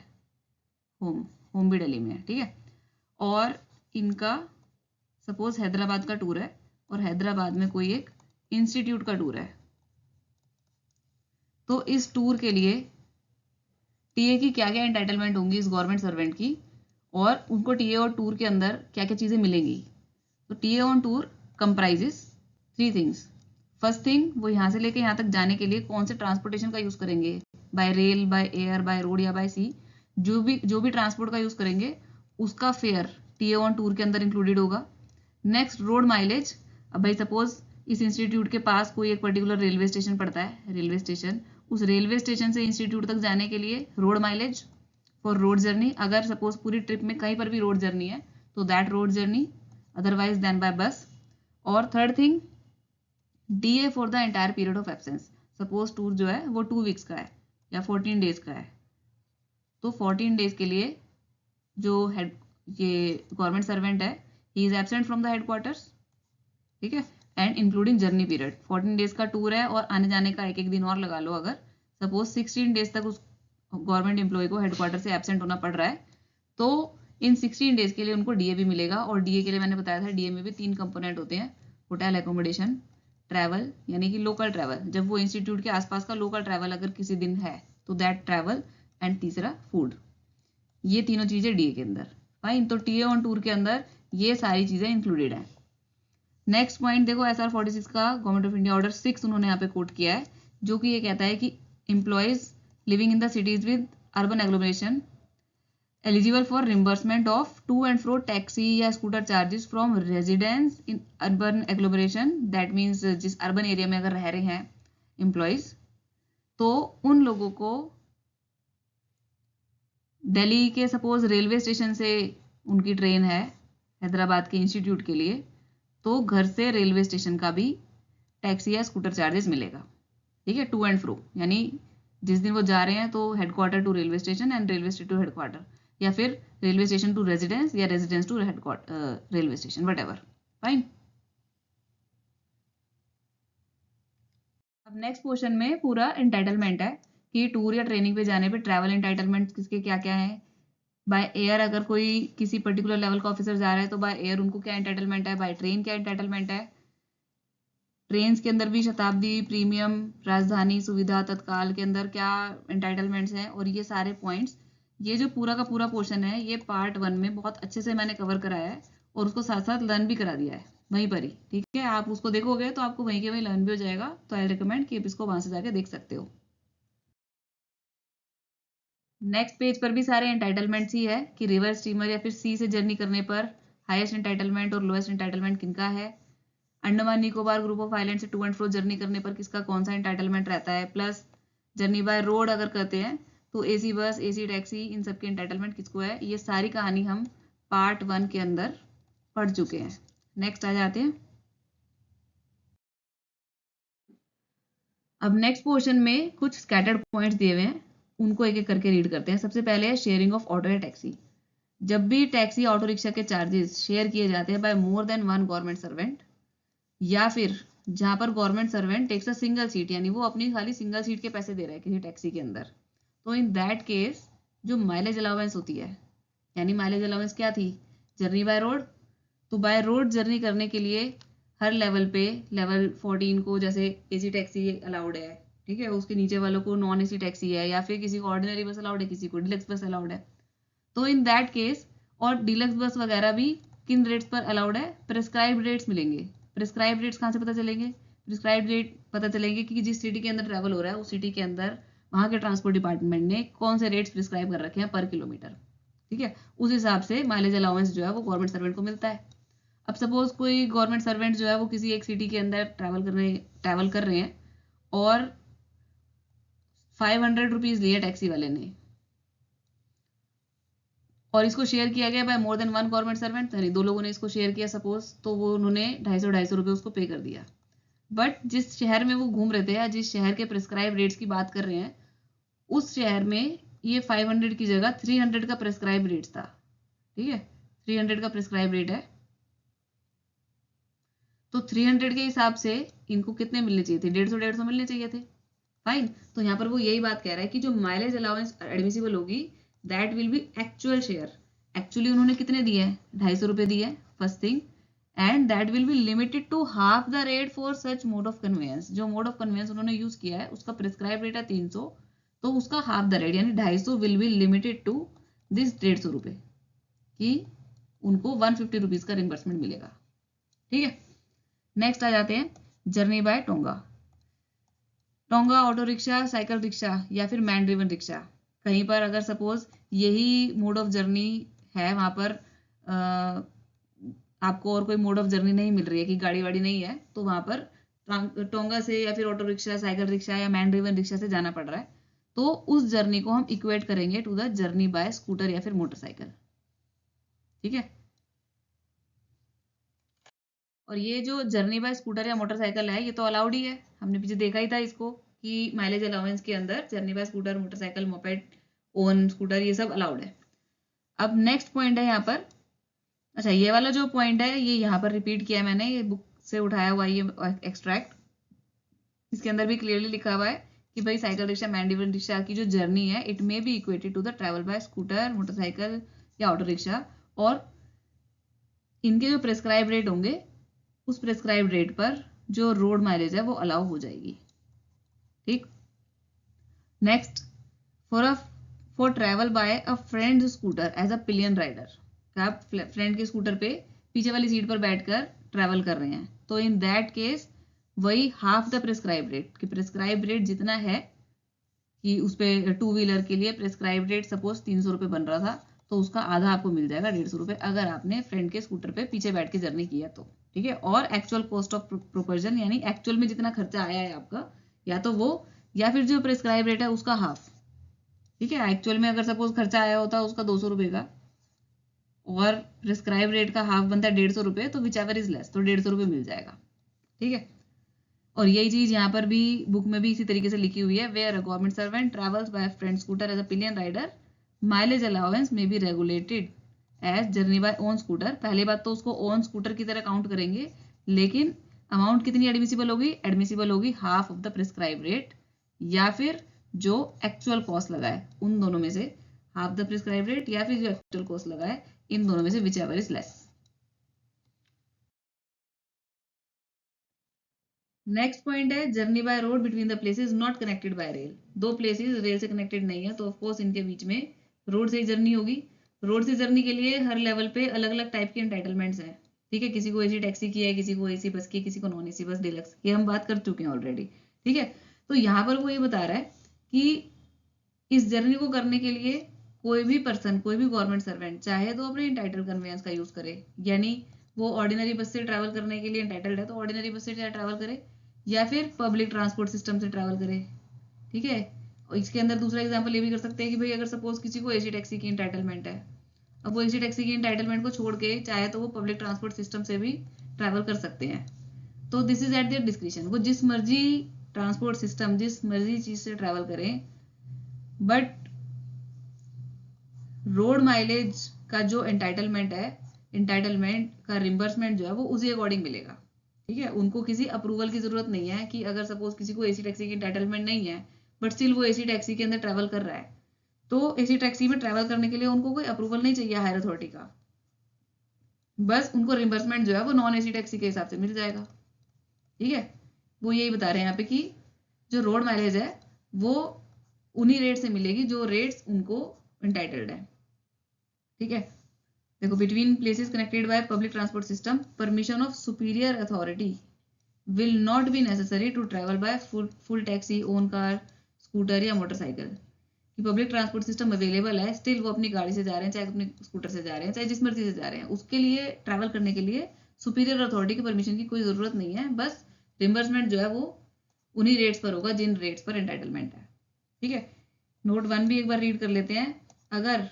होम भी दिल्ली में है, ठीक है, और इनका सपोज हैदराबाद का टूर है और हैदराबाद में कोई एक इंस्टीट्यूट का टूर है, तो इस टूर के लिए टीए की क्या क्या एंटाइटलमेंट होंगी इस गवर्नमेंट सर्वेंट की और उनको टीए और टूर के अंदर क्या क्या चीजें मिलेंगी। तो TA on tour comprises 3 things. First thing, वो यहाँ से लेके यहाँ तक जाने के लिए कौन से ट्रांसपोर्टेशन का यूज करेंगे, bye rail, by air, by road या बाय सी, जो भी ट्रांसपोर्ट का यूज करेंगे उसका फेयर टीए ऑन टूर के अंदर इंक्लूडेड होगा। Next, road mileage. अब भाई सपोज इस इंस्टीट्यूट के पास कोई एक पर्टिकुलर रेलवे स्टेशन पड़ता है, रेलवे स्टेशन, उस रेलवे स्टेशन से इंस्टीट्यूट तक जाने के लिए road mileage for road journey. अगर सपोज पूरी ट्रिप में कहीं पर भी रोड जर्नी है तो that road journey, otherwise then by bus. और third thing, DA for the entire period of absence. Suppose tour जो है वो 2 वीक्स का है या 14 डेज का है, तो 14 डेज के लिए जो हेड ये गवर्नमेंट सर्वेंट है, he is absent from the headquarters, ठीक है, and including journey period. 14 days का टूर है और आने जाने का एक एक दिन और लगा लो, अगर सपोज 16 डेज तक उस गवर्नमेंट एम्प्लॉय को हेडक्वार्टर से एब्सेंट होना पड़ रहा है, तो इन 16 डेज के लिए उनको DA भी मिलेगा। और DA के लिए मैंने बताया था, DA में भी 3 कंपोनेंट होते हैं, होटल एकोमोडेशन, ट्रैवल यानी कि लोकल ट्रैवल, जब वो इंस्टीट्यूट के आसपास का लोकल ट्रैवल अगर किसी दिन है तो दैट ट्रैवल, एंड तीसरा फूड। ये तीनों चीजें DA के अंदर। फाइन, तो TA ऑन टूर के अंदर ये सारी चीजें इंक्लूडेड हैं। नेक्स्ट पॉइंट देखो, SR 46 का गवर्नमेंट ऑफ इंडिया ऑर्डर 6 उन्होंने यहाँ पे कोट किया है, जो कि ये कहता है कि employees living in the cities with urban agglomeration eligible for reimbursement of to and fro taxi या scooter charges from residents in urban agglomeration, that means जिस urban area में अगर रह रहे हैं employees, तो उन लोगों को दिल्ली के सपोज रेलवे स्टेशन से उनकी ट्रेन है हैदराबाद के इंस्टीट्यूट के लिए, तो घर से रेलवे स्टेशन का भी टैक्सी या स्कूटर चार्जेस मिलेगा, ठीक है, टू एंड फ्रो, यानी जिस दिन वो जा रहे हैं तो headquarter to railway station and railway station to headquarter, या फिर रेलवे स्टेशन टू रेजिडेंस या residence to headquarter railway station, whatever. Fine. अब नेक्स्ट पोर्शन में पूरा एंटाइटलमेंट है कि टूर या ट्रेनिंग पे जाने पे ट्रैवल एंटाइटलमेंट किसके क्या क्या है। बाय एयर अगर कोई किसी पर्टिकुलर लेवल का ऑफिसर जा रहा है तो बाय एयर उनको क्या एंटाइटलमेंट है, बाय ट्रेन क्या एंटाइटलमेंट है। ट्रेन्स के अंदर भी शताब्दी, प्रीमियम, राजधानी, सुविधा, तत्काल के अंदर क्या एंटाइटलमेंट्स हैं, और ये सारे पॉइंट्स, ये जो पूरा का पूरा पोर्शन है ये पार्ट 1 में बहुत अच्छे से मैंने कवर कराया है और उसको साथ साथ लर्न भी करा दिया है वहीं पर ही, ठीक है। आप उसको देखोगे तो आपको वहीं के वहीं लर्न भी हो जाएगा, तो आई रिकमेंड कि आप इसको वहां से जाके देख सकते हो। नेक्स्ट पेज पर भी सारे एंटाइटलमेंट्स ही है कि रिवर, स्टीमर या फिर सी से जर्नी करने पर हाईएस्ट एंटाइटलमेंट और लोएस्ट एंटाइटलमेंट किनका है। Andaman Nicobar group of island से टू एंड फ्रो जर्नी करने पर किसका कौन सा एंटाइटलमेंट रहता है, प्लस जर्नी बाय रोड अगर करते हैं तो AC बस, AC टैक्सी, इन सब के एंटाइटलमेंट किसको है। ये सारी कहानी हम पार्ट 1 के अंदर पढ़ चुके हैं। नेक्स्ट आ जाते हैं। अब नेक्स्ट पोर्शन में कुछ स्कैटर्ड पॉइंट्स दिए हुए हैं, उनको एक एक करके रीड करते हैं। सबसे पहले है शेयरिंग ऑफ ऑटो या टैक्सी। जब भी टैक्सी ऑटो रिक्शा के चार्जेस शेयर किए जाते हैं by more than 1 government servant, या फिर जहां पर government servant takes a single seat, यानी वो अपनी खाली सिंगल सीट के पैसे दे रहा है किसी टैक्सी के अंदर, तो इन दैट केस जो माइलेज अलाउंस होती है, यानी माइलेज अलाउंस क्या थी, जर्नी बाय रोड, तो बाय रोड जर्नी करने के लिए हर लेवल पे लेवल 14 को जैसे AC टैक्सी अलाउड है, ठीक है, उसके नीचे वालों को नॉन AC टैक्सी है, या फिर किसी को ऑर्डिनरी बस अलाउड है, किसी को डिलक्स बस अलाउड है, तो इन दैट केस, और डिलक्स बस वगैरह भी किन रेट्स पर अलाउड है, प्रिस्क्राइब्ड रेट्स मिलेंगे। प्रिस्क्राइब्ड रेट्स कहाँ से पता चलेंगे, प्रिस्क्राइब्ड रेट पता चलेंगे कि जिस सिटी के अंदर ट्रैवल हो रहा है उस सिटी के अंदर वहाँ के ट्रांसपोर्ट डिपार्टमेंट ने कौन से रेट्स प्रिस्क्राइब कर रखे हैं पर किलोमीटर, ठीक है, उस हिसाब से माइलेज अलाउंस जो है वो गवर्नमेंट सर्वेंट को मिलता है। अब सपोज कोई गवर्नमेंट सर्वेंट जो है वो किसी एक सिटी के अंदर ट्रैवल कर रहे हैं और 500 रुपीज लिए टैक्सी वाले ने, और इसको शेयर किया गया by more than 1 government servant, यानी 2 लोगों ने इसको शेयर किया सपोज, तो वो उन्होंने 250 रुपये उसको पे कर दिया। बट जिस शहर में वो घूम रहे थे या जिस शहर के प्रिस्क्राइब रेट्स की बात कर रहे हैं, उस शहर में ये 500 की जगह 300 का प्रिस्क्राइब रेट था, ठीक है, 300 का प्रिस्क्राइब रेट है, तो 300 के हिसाब से इनको कितने मिलने चाहिए थे, 150 मिलने चाहिए थे। फाइन, तो यहाँ पर वो यही बात कह रहा है कि जो माइलेज अलाउंस एडमिसिबल होगी that will be actual share. Actually उन्होंने कितने दिए हैं, 250 रुपये दिए हैं, first thing, and that will be limited to half the rate for such mode of conveyance. जो मोड ऑफ कन्वेंस उन्होंने यूज किया है उसका प्रिस्क्राइब रेट है 300, तो उसका हाफ द रेट यानी 250 will be limited to this 150 रुपये, कि उनको 150 रुपीज का रिम्बर्समेंट मिलेगा, ठीक है। नेक्स्ट आ जाते हैं journey by tonga. Tonga auto rickshaw, cycle rickshaw या फिर मैन ड्रिवन रिक्शा, कहीं पर अगर सपोज यही मोड ऑफ जर्नी है, वहां पर आपको और कोई मोड ऑफ जर्नी नहीं मिल रही है कि गाड़ी वाड़ी नहीं है, तो वहां पर टोंगा से या फिर ऑटो रिक्शा, साइकिल रिक्शा या मैन ड्रिवन रिक्शा से जाना पड़ रहा है, तो उस जर्नी को हम इक्वेट करेंगे to the journey by scooter या फिर मोटरसाइकिल, ठीक है। और ये जो जर्नी बाय स्कूटर या मोटरसाइकिल है ये तो अलाउड ही है, हमने पीछे देखा ही था इसको कि माइलेज अलाउंस के अंदर journey by scooter, motorcycle, moped, own scooter ये सब अलाउड है। अब नेक्स्ट पॉइंट है यहाँ पर, अच्छा ये वाला जो पॉइंट है ये यहाँ पर रिपीट किया है मैंने, ये बुक से उठाया हुआ ये एक्सट्रैक्ट, इसके अंदर भी क्लियरली लिखा हुआ है कि भाई साइकिल रिक्शा, मैंडिवन रिक्शा की जो जर्नी है it may be equated to the travel by scooter, motorcycle या ऑटो रिक्शा, और इनके जो प्रेस्क्राइब रेट होंगे उस प्रेस्क्राइब रेट पर जो रोड माइलेज है वो अलाउ हो जाएगी। ठीक, next, for travel by a friend scooter as a pillion rider, आप फ्रेंड के स्कूटर पे पीछे वाली सीट पर बैठकर ट्रैवल कर रहे हैं, तो इन दैट केस वही हाफ द प्रेस्क्राइब रेट, कि प्रेस्क्राइब रेट जितना है कि उस पर टू व्हीलर के लिए प्रेस्क्राइब रेट सपोज 300 रुपये बन रहा था, तो उसका आधा आपको मिल जाएगा 150 रुपये, अगर आपने फ्रेंड के स्कूटर पे पीछे बैठ के जर्नी किया तो। ठीक है, और एक्चुअल कॉस्ट ऑफ प्रोपर्जन यानी एक्चुअल में जितना खर्चा आया है आपका, या तो वो या फिर जो प्रेस्क्राइब रेट है उसका हाफ। ठीक है, एक्चुअल में अगर सपोज खर्चा आया होता उसका 200 रुपये का और प्रिस्क्राइब रेट का हाफ बनता है 150 रुपये, तो विच एवर इज लेस, तो 150 रुपये मिल जाएगा। ठीक है, और यही चीज यहाँ पर भी बुक में भी इसी तरीके से लिखी हुई है, where a government servant travels by friend scooter as a pillion rider, mileage allowance may be regulated as journey by own scooter. पहली बात तो उसको ओन स्कूटर की तरह काउंट करेंगे, लेकिन अमाउंट कितनी एडमिसिबल होगी, एडमिसिबल होगी half of the prescribe rate, या फिर जो एक्चुअल कॉस्ट लगा है उन दोनों में से, हाफ द प्रिस्क्राइब रेट या फिर जो एक्चुअल कॉस्ट लगा है, इन दोनों में से whichever is less. Next point है journey by road between the places not connected by rail. दो प्लेसेस रेल से कनेक्टेड नहीं है तो ऑफकोर्स इनके बीच में रोड से ही जर्नी होगी। रोड से जर्नी के लिए हर लेवल पे अलग अलग टाइप के एंटाइटलमेंट्स हैं। ठीक है, किसी को एसी टैक्सी की है, किसी को एसी बस की है, किसी को नॉन एसी बस डिलक्स, ये हम बात कर चुके हैं ऑलरेडी। ठीक है, तो यहाँ पर वो ये बता रहा है कि इस जर्नी को करने के लिए कोई भी पर्सन, कोई भी गवर्नमेंट सर्वेंट चाहे तो अपने इंटाइटल कन्वेंस का यूज करे, यानी वो ऑर्डिनरी बस से ट्रैवल करने के लिए इंटाइटल्ड है तो ऑर्डिनरी बस से चाहे ट्रैवल करे या फिर पब्लिक ट्रांसपोर्ट सिस्टम से ट्रैवल करे। ठीक है, और इसके अंदर दूसरा एग्जांपल ये भी कर सकते हैं कि भाई अगर सपोज किसी को एसी टैक्सी की इंटाइटलमेंट है, अब वो एसी टैक्सी की इंटाइटलमेंट को छोड़ के चाहे तो वो पब्लिक ट्रांसपोर्ट सिस्टम से भी ट्रैवल कर सकते हैं। तो this is eight there description, वो जिस मर्जी ट्रांसपोर्ट सिस्टम, जिस मर्जी चीज से ट्रैवल करें, बट रोड माइलेज का जो एंटाइटलमेंट है, एंटाइटलमेंट का रिम्बर्समेंट जो है वो उसी अकॉर्डिंग मिलेगा। ठीक है, उनको किसी अप्रूवल की जरूरत नहीं है कि अगर सपोज किसी को एसी टैक्सी की एंटाइटलमेंट नहीं है बट स्टिल वो एसी टैक्सी के अंदर ट्रैवल कर रहा है, तो एसी टैक्सी में ट्रैवल करने के लिए उनको कोई अप्रूवल नहीं चाहिए हायर अथॉरिटी का, बस उनको रिम्बर्समेंट जो है वो नॉन एसी टैक्सी के हिसाब से मिल जाएगा। ठीक है, वो यही बता रहे हैं यहाँ पे कि जो रोड माइलेज है वो उन्हीं रेट से मिलेगी जो रेट्स उनको एंटाइटल्ड है। ठीक है, देखो, between places connected by public transport system permission of superior authority will not be necessary to travel by full taxi, own car, scooter या मोटरसाइकिल। कि पब्लिक ट्रांसपोर्ट सिस्टम अवेलेबल है, स्टिल वो अपनी गाड़ी से जा रहे हैं, चाहे अपने स्कूटर से जा रहे हैं, चाहे जिस मर्जी से जा रहे हैं, उसके लिए ट्रैवल करने के लिए सुपीरियर अथॉरिटी की परमिशन की कोई जरूरत नहीं है, बस रिम्बर्समेंट जो है वो उन्हीं रेट्स पर होगा जिन रेट्स पर एंटाइटलमेंट है। ठीक है, नोट 1 भी एक बार रीड कर लेते हैं। अगर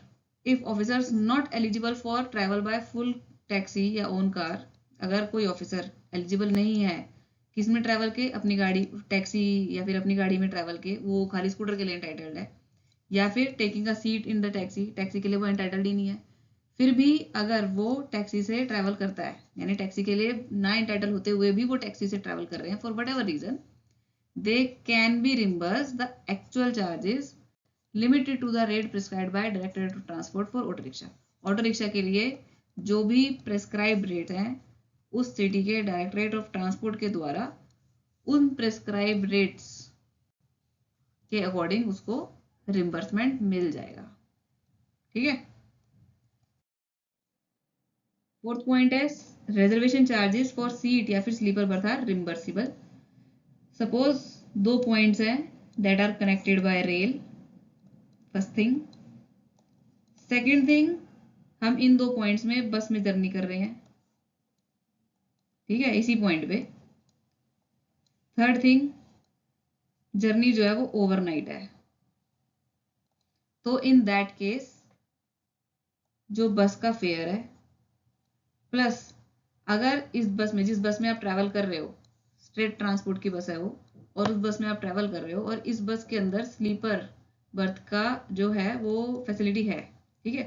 if officers not eligible for travel by full taxi या ओन कार, अगर कोई ऑफिसर एलिजिबल नहीं है किस में ट्रैवल के, अपनी गाड़ी टैक्सी या फिर अपनी गाड़ी में ट्रैवल के, वो खाली स्कूटर के लिए एंटाइटल्ड है, या फिर taking a seat in the taxi, taxi के लिए वो एंटाइटल्ड ही नहीं है, फिर भी अगर वो टैक्सी से ट्रैवल करता है, यानी टैक्सी के लिए ना एंटाइटल होते हुए भी वो टैक्सी से ट्रैवल कर रहे हैं for whatever reason, they can be reimbursed the actual charges limited to the rate prescribed by Directorate of Transport for auto rickshaw। Auto rickshaw के लिए जो भी प्रेस्क्राइब रेट हैं उस सिटी के डायरेक्टरेट ऑफ ट्रांसपोर्ट के द्वारा उन प्रेस्क्राइब रेट्स के अकॉर्डिंग उसको रिम्बर्समेंट मिल जाएगा। ठीक है, फोर्थ पॉइंट है रिजर्वेशन चार्जेस फॉर सीट या फिर sleeper berth are reimbursable. Suppose दो पॉइंट्स हैं that are connected by rail, first thing. Second thing, हम इन दो पॉइंट्स में बस में जर्नी कर रहे हैं, ठीक है, इसी पॉइंट पे। थर्ड थिंग, जर्नी जो है वो ओवरनाइट है, तो इन दैट केस जो बस का फेयर है प्लस अगर इस बस में, जिस बस में आप ट्रैवल कर रहे हो, स्टेट ट्रांसपोर्ट की बस है वो, और उस बस में आप ट्रैवल कर रहे हो और इस बस के अंदर स्लीपर बर्थ का जो है वो फैसिलिटी है, ठीक है,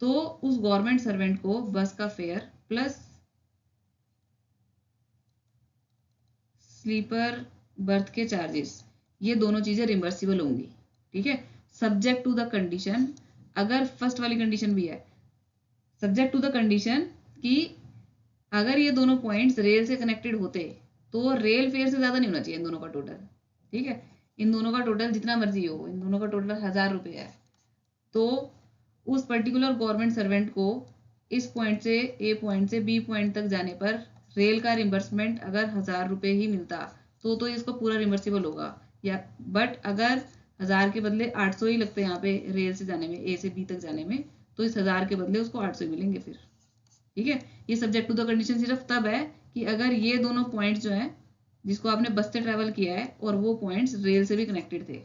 तो उस गवर्नमेंट सर्वेंट को बस का फेयर प्लस स्लीपर बर्थ के चार्जेस, ये दोनों चीजें रिम्बर्सिबल होंगी, ठीक है, सब्जेक्ट टू द कंडीशन, अगर फर्स्ट वाली कंडीशन भी है, सब्जेक्ट टू द कंडीशन कि अगर ये दोनों पॉइंट्स रेल से कनेक्टेड होते तो रेल फेयर से ज्यादा नहीं होना चाहिए इन दोनों का टोटल, ठीक है, इन दोनों का टोटल जितना मर्जी हो, इन दोनों का टोटल 1000 रुपये है, तो उस पर्टिकुलर गवर्नमेंट सर्वेंट को इस पॉइंट से ए पॉइंट से बी पॉइंट तक जाने पर रेल का रिम्बर्समेंट अगर 1000 रुपये ही मिलता तो इसको पूरा रिम्बर्सिबल होगा, या बट अगर 1000 के बदले 800 ही लगते हैं यहाँ पे रेल से जाने में, ए से बी तक जाने में, तो इस 1000 के बदले उसको 800 मिलेंगे फिर, ठीक है। ये सब्जेक्ट टू द कंडीशन सिर्फ तब है कि अगर ये दोनों पॉइंट्स जो हैं जिसको आपने बस से ट्रेवल किया है और वो पॉइंट्स रेल से भी कनेक्टेड थे,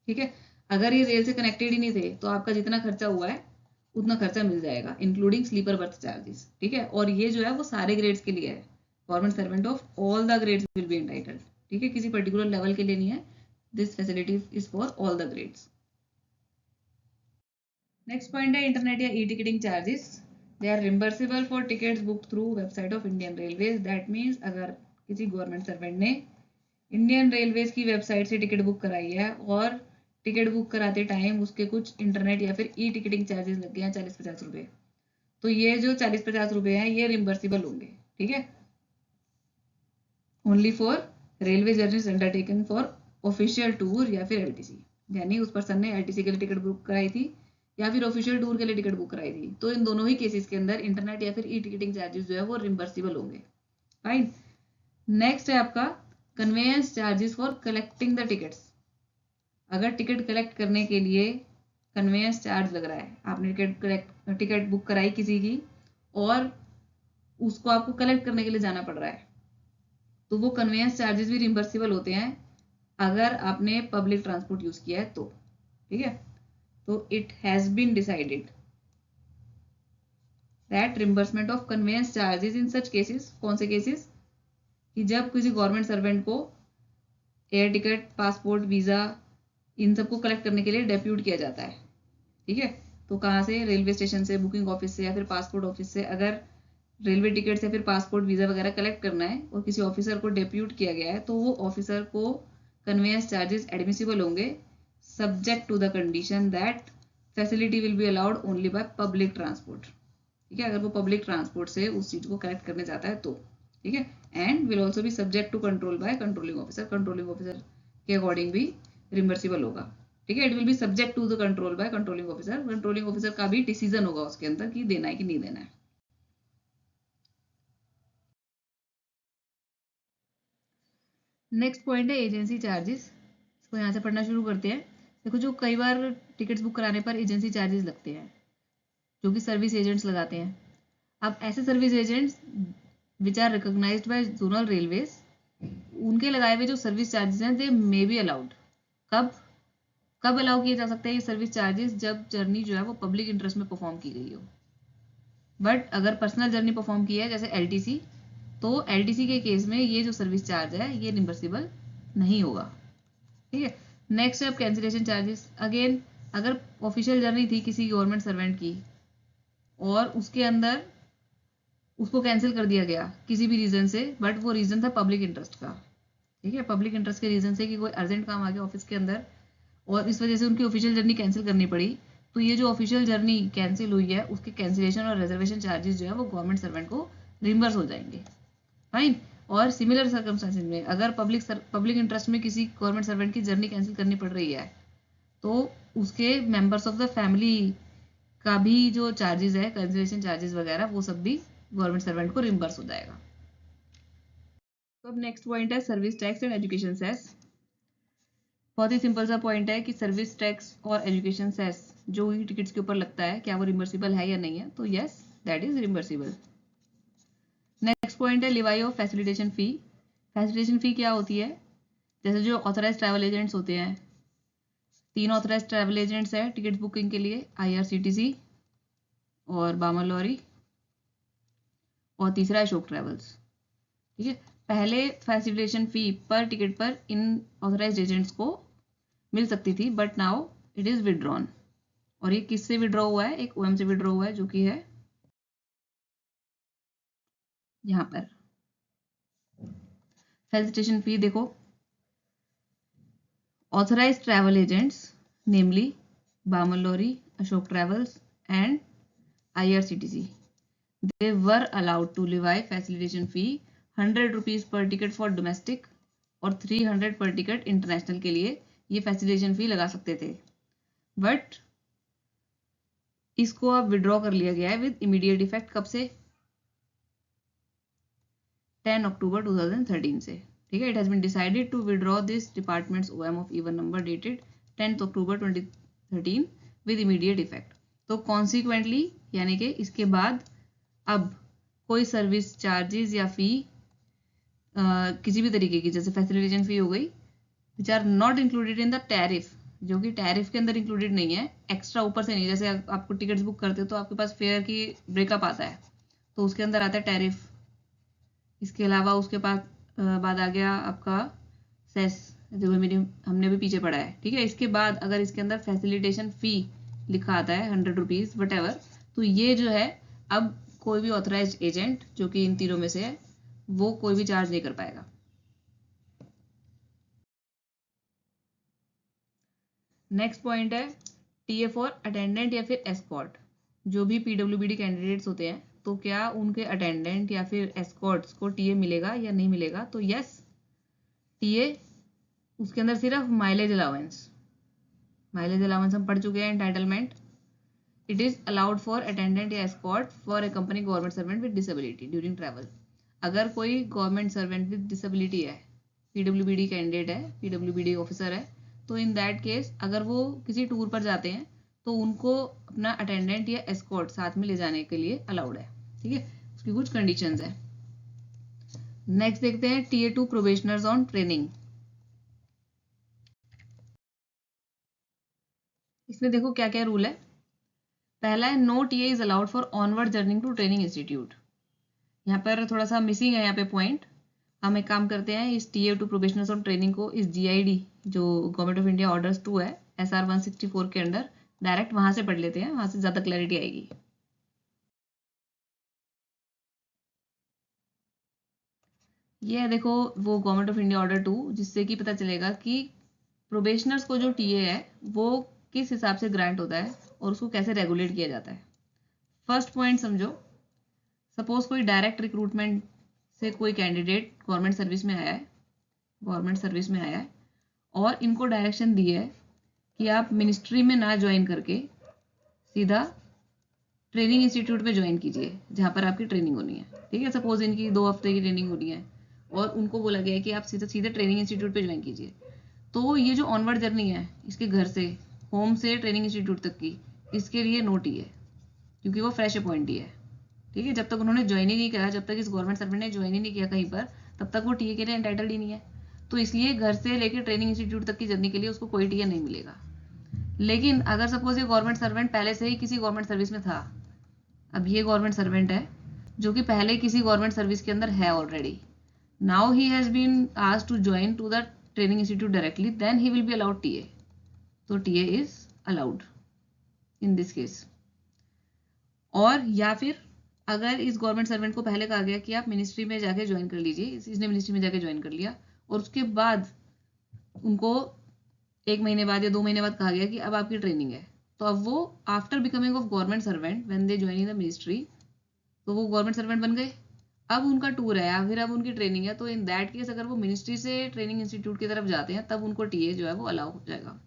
ठीक है, अगर ये रेल से कनेक्टेड ही नहीं थे तो आपका जितना खर्चा हुआ है उतना खर्चा मिल जाएगा इंक्लूडिंग स्लीपर बर्थ चार्जेस, ठीक है, और ये जो है वो सारे ग्रेड्स के लिए है, government servant of all the grades will be entitled, ठीक है, किसी पर्टिकुलर लेवल के लिए नहीं है, this facility is for all the grades. Next point है इंटरनेट या e ticketing charges, they are reimbursable for tickets book through website of Indian Railways, that means अगर किसी गवर्नमेंट सर्वेंट ने इंडियन रेलवेज की वेबसाइट से टिकट बुक कराई है और टिकट बुक कराते टाइम उसके कुछ इंटरनेट या फिर ई टिकटिंग चार्जेस लग गए हैं 40-50 रुपये, तो ये जो 40-50 रुपये हैं ये रिम्बर्सिबल होंगे, ठीक है, only for railway journeys undertaken for official tour या फिर एलटीसी, यानी उस पर्सन ने एलटीसी के लिए टिकट बुक कराई थी या फिर ऑफिशियल टूर के लिए टिकट बुक कराई थी, तो इन दोनों ही केसेस के अंदर इंटरनेट या फिर ई टिकटिंग चार्जेस जो है वो रिम्बर्सिबल होंगे, फाइन। नेक्स्ट है आपका conveyance charges for collecting the tickets, अगर टिकट कलेक्ट करने के लिए कन्वेयंस चार्ज लग रहा है, आपने टिकट बुक कराई किसी की और उसको आपको कलेक्ट करने के लिए जाना पड़ रहा है, तो वो कन्वेयंस चार्जेस भी रिम्बर्सिबल होते हैं अगर आपने पब्लिक ट्रांसपोर्ट यूज किया है तो, ठीक है, तो it has been decided that reimbursement of conveyance charges in such cases, कौन से केसेस, कि जब किसी गवर्नमेंट सर्वेंट को एयर टिकट, पासपोर्ट, वीजा इन सबको कलेक्ट करने के लिए डेप्यूट किया जाता है, ठीक है, तो कहाँ से, रेलवे स्टेशन से, बुकिंग ऑफिस से या फिर पासपोर्ट ऑफिस से, अगर रेलवे टिकट या फिर पासपोर्ट वीजा वगैरह कलेक्ट करना है और किसी ऑफिसर को डेप्यूट किया गया है तो वो ऑफिसर को कन्वेयंस चार्जेस एडमिसिबल होंगे subject to the condition that facility will be allowed only by public transport, ठीक है, अगर वो पब्लिक ट्रांसपोर्ट से उस चीज को कलेक्ट करने जाता है तो, ठीक है, and will also be subject to control by controlling officer, controlling officer के अकॉर्डिंग भी रिम्बर्सिबल होगा, ठीक है, it will be subject to the control by controlling officer, controlling officer का भी डिसीजन होगा उसके अंदर कि देना है कि नहीं देना है। नेक्स्ट पॉइंट है एजेंसी चार्जेस, इसको यहाँ से पढ़ना शुरू करते हैं। देखो जो कई बार टिकट्स बुक कराने पर एजेंसी चार्जेस लगते हैं जो कि सर्विस एजेंट्स लगाते हैं, अब ऐसे service agents which are recognised by zonal railways, उनके लगाए हुए जो सर्विस चार्जेस हैं दे मे बी अलाउड, कब कब अलाउ किए जा सकते हैं ये सर्विस चार्जेस, जब जर्नी जो है वो पब्लिक इंटरेस्ट में परफॉर्म की गई हो, बट अगर पर्सनल जर्नी परफॉर्म की है जैसे एलटीसी, तो एलटीसी के केस में ये जो सर्विस चार्ज है ये रिम्बर्सिबल नहीं होगा, ठीक है। नेक्स्ट है कैंसिलेशन चार्जेस, अगेन अगर ऑफिशियल जर्नी थी किसी गवर्नमेंट सर्वेंट की और उसके अंदर उसको कैंसिल कर दिया गया किसी भी रीजन से, बट वो रीजन था पब्लिक इंटरेस्ट का, ठीक है, पब्लिक इंटरेस्ट के रीजन से कि कोई अर्जेंट काम आ गया ऑफिस के अंदर और इस वजह से उनकी ऑफिशियल जर्नी कैंसिल करनी पड़ी, तो ये जो ऑफिशियल जर्नी कैंसिल हुई है उसके कैंसिलेशन और रिजर्वेशन चार्जेस जो है वो गवर्नमेंट सर्वेंट को रिम्बर्स हो जाएंगे, फाइन। और सिमिलर सर्कमस्टांसेस में अगर पब्लिक इंटरेस्ट में किसी गवर्नमेंट सर्वेंट की जर्नी कैंसिल करनी पड़ रही है तो उसके मेंबर्स ऑफ द फैमिली का भी जो चार्जेस है, कैंसिलेशन चार्जेस वगैरह, वो सब भी गवर्नमेंट सर्वेंट को रिम्बर्स हो जाएगा। तो अब नेक्स्ट पॉइंट है service tax and education cess, बहुत ही सिंपल सा पॉइंट है कि सर्विस टैक्स और एजुकेशन सेस जो ई टिकट्स के ऊपर लगता है क्या वो रिम्बर्सिबल है या नहीं है, तो yes that is reimbursable. Next point है levy of facilitation fee, facilitation fee क्या होती है, जैसे जो ऑथराइज ट्रैवल एजेंट्स होते हैं, 3 ऑथराइज ट्रैवल एजेंट्स हैं टिकट बुकिंग के लिए, आईआरसीटीसी और बामर लॉरी, और तीसरा अशोक ट्रेवल्स। ठीक है, पहले फैसिलिटेशन फी पर टिकट पर इन ऑथराइज्ड एजेंट्स को मिल सकती थी, but now it is withdrawn. और ये किससे विड्रॉ हुआ है? एक ओएम से विड्रॉ हुआ है, जो कि है यहाँ पर। फैसिलिटेशन फी देखो, authorised travel agents namely Balmer Lawrie, Ashok Travels and IRCTC, they were allowed to levy facilitation fee 100 rupees per ticket for domestic और 300 per ticket इंटरनेशनल के लिए ये फैसिलिटेशन फी लगा सकते थे। बट इसको अब विड्रॉ कर लिया गया है विद इमीडिएट इफेक्ट। कब से? 10 अक्टूबर 2013 से। ठीक है, it has been decided to withdraw this department's OM of even number dated 10 October 2013 with immediate effect. तो कॉन्सिक्वेंटली यानी कि इसके बाद अब कोई सर्विस चार्जेस या फी किसी भी तरीके की, जैसे फैसिलिटेशन फी हो गई, which are not included in the tariff, जो कि टैरिफ के अंदर इंक्लूडेड नहीं है, एक्स्ट्रा ऊपर से नहीं। जैसे आपको टिकट्स बुक करते हो तो आपके पास फेयर की ब्रेकअप आता है, तो उसके अंदर आता है टैरिफ। इसके अलावा उसके बाद आ गया आपका सेस, जो हमने भी पीछे पढ़ा है। ठीक है, इसके बाद अगर इसके अंदर फैसिलिटेशन फी लिखा आता है 100 रुपीज वट एवर, तो ये जो है अब कोई भी ऑथराइज्ड एजेंट जो कि इन तीनों में से है वो कोई भी चार्ज नहीं कर पाएगा। नेक्स्ट पॉइंट है टीए फॉर अटेंडेंट या फिर एस्कॉर्ट। जो भी PWBD कैंडिडेट्स होते हैं, तो क्या उनके अटेंडेंट या फिर एस्कॉर्ट्स को टीए मिलेगा या नहीं मिलेगा? तो यस, टीए उसके अंदर सिर्फ माइलेज अलाउंस हम पढ़ चुके हैं। Entitlement, it is allowed for attendant या escort for a company government servant with disability during travel. अगर कोई गवर्नमेंट सर्वेंट विद डिसेबिलिटी है, PWBD कैंडिडेट है, PWBD ऑफिसर है, तो इन दैट केस अगर वो किसी टूर पर जाते हैं तो उनको अपना अटेंडेंट या एस्कॉर्ट साथ में ले जाने के लिए अलाउड है। ठीक है, उसकी कुछ कंडीशंस है। नेक्स्ट देखते हैं Tier 2 प्रोबेशनर्स ऑन ट्रेनिंग। इसमें देखो क्या क्या रूल है। पहला है no TA is allowed for onward journeying to training institute. यहाँ पर थोड़ा सा मिसिंग है यहाँ पे पॉइंट। हम एक काम करते हैं, इस Tier 2 प्रोबेशनर्स ऑन ट्रेनिंग को इस GID जो गवर्नमेंट ऑफ इंडिया ऑर्डर्स 2 है SR 164 के अंदर डायरेक्ट वहां से पढ़ लेते हैं, वहां से ज्यादा क्लैरिटी आएगी। ये है देखो वो गवर्नमेंट ऑफ इंडिया ऑर्डर 2, जिससे कि पता चलेगा कि प्रोबेशनर्स को जो टीए है वो किस हिसाब से ग्रांट होता है और उसको कैसे रेगुलेट किया जाता है। फर्स्ट पॉइंट समझो, सपोज कोई डायरेक्ट रिक्रूटमेंट से कोई कैंडिडेट गवर्नमेंट सर्विस में आया है और इनको डायरेक्शन दी है कि आप मिनिस्ट्री में ना ज्वाइन करके सीधा ट्रेनिंग इंस्टीट्यूट में ज्वाइन कीजिए जहाँ पर आपकी ट्रेनिंग होनी है। ठीक है, सपोज इनकी 2 हफ्ते की ट्रेनिंग होनी है और उनको बोला गया है कि आप सीधे ट्रेनिंग इंस्टीट्यूट पे ज्वाइन कीजिए। तो ये जो ऑनवर्ड जर्नी है इसके घर से, होम से ट्रेनिंग इंस्टीट्यूट तक की, इसके लिए नो टी है, क्योंकि वो फ्रेश अपॉइंटी है। ठीक है, जब तक उन्होंने ज्वाइन ही नहीं करा, जब तक इस गवर्नमेंट सर्वेंट ने ज्वाइन ही नहीं किया कहीं पर, तब तक वो टीए के लिए एंटाइटल्ड ही नहीं है। तो इसलिए घर से लेकर ट्रेनिंग इंस्टीट्यूट तक की जर्नी के लिए उसको कोई टीए नहीं मिलेगा। लेकिन अगर सपोज ये गवर्नमेंट सर्वेंट पहले से ही किसी गवर्नमेंट सर्विस में था, अब ये गवर्नमेंट सर्वेंट है जो कि पहले किसी गवर्नमेंट सर्विस के अंदर है already, now he has been asked to join to the training institute directly, then he will be allowed TA. तो TA is allowed in this case. और या फिर अगर इस गवर्नमेंट सर्वेंट को पहले कहा गया कि आप मिनिस्ट्री में जाके ज्वाइन कर लीजिए, इसने मिनिस्ट्री में जाके ज्वाइन कर लिया और उसके बाद उनको 1 महीने बाद या 2 महीने बाद कहा गया कि अब आपकी ट्रेनिंग है, तो अब वो after becoming of government servant when they join in the ministry, तो वो गवर्नमेंट सर्वेंट बन गए। अब उनका टूर है या फिर अब उनकी ट्रेनिंग है, तो इन दैट केस अगर वो मिनिस्ट्री से ट्रेनिंग इंस्टीट्यूट की तरफ जाते हैं तब उनको टीए जो है वो अलाउ हो जाएगा।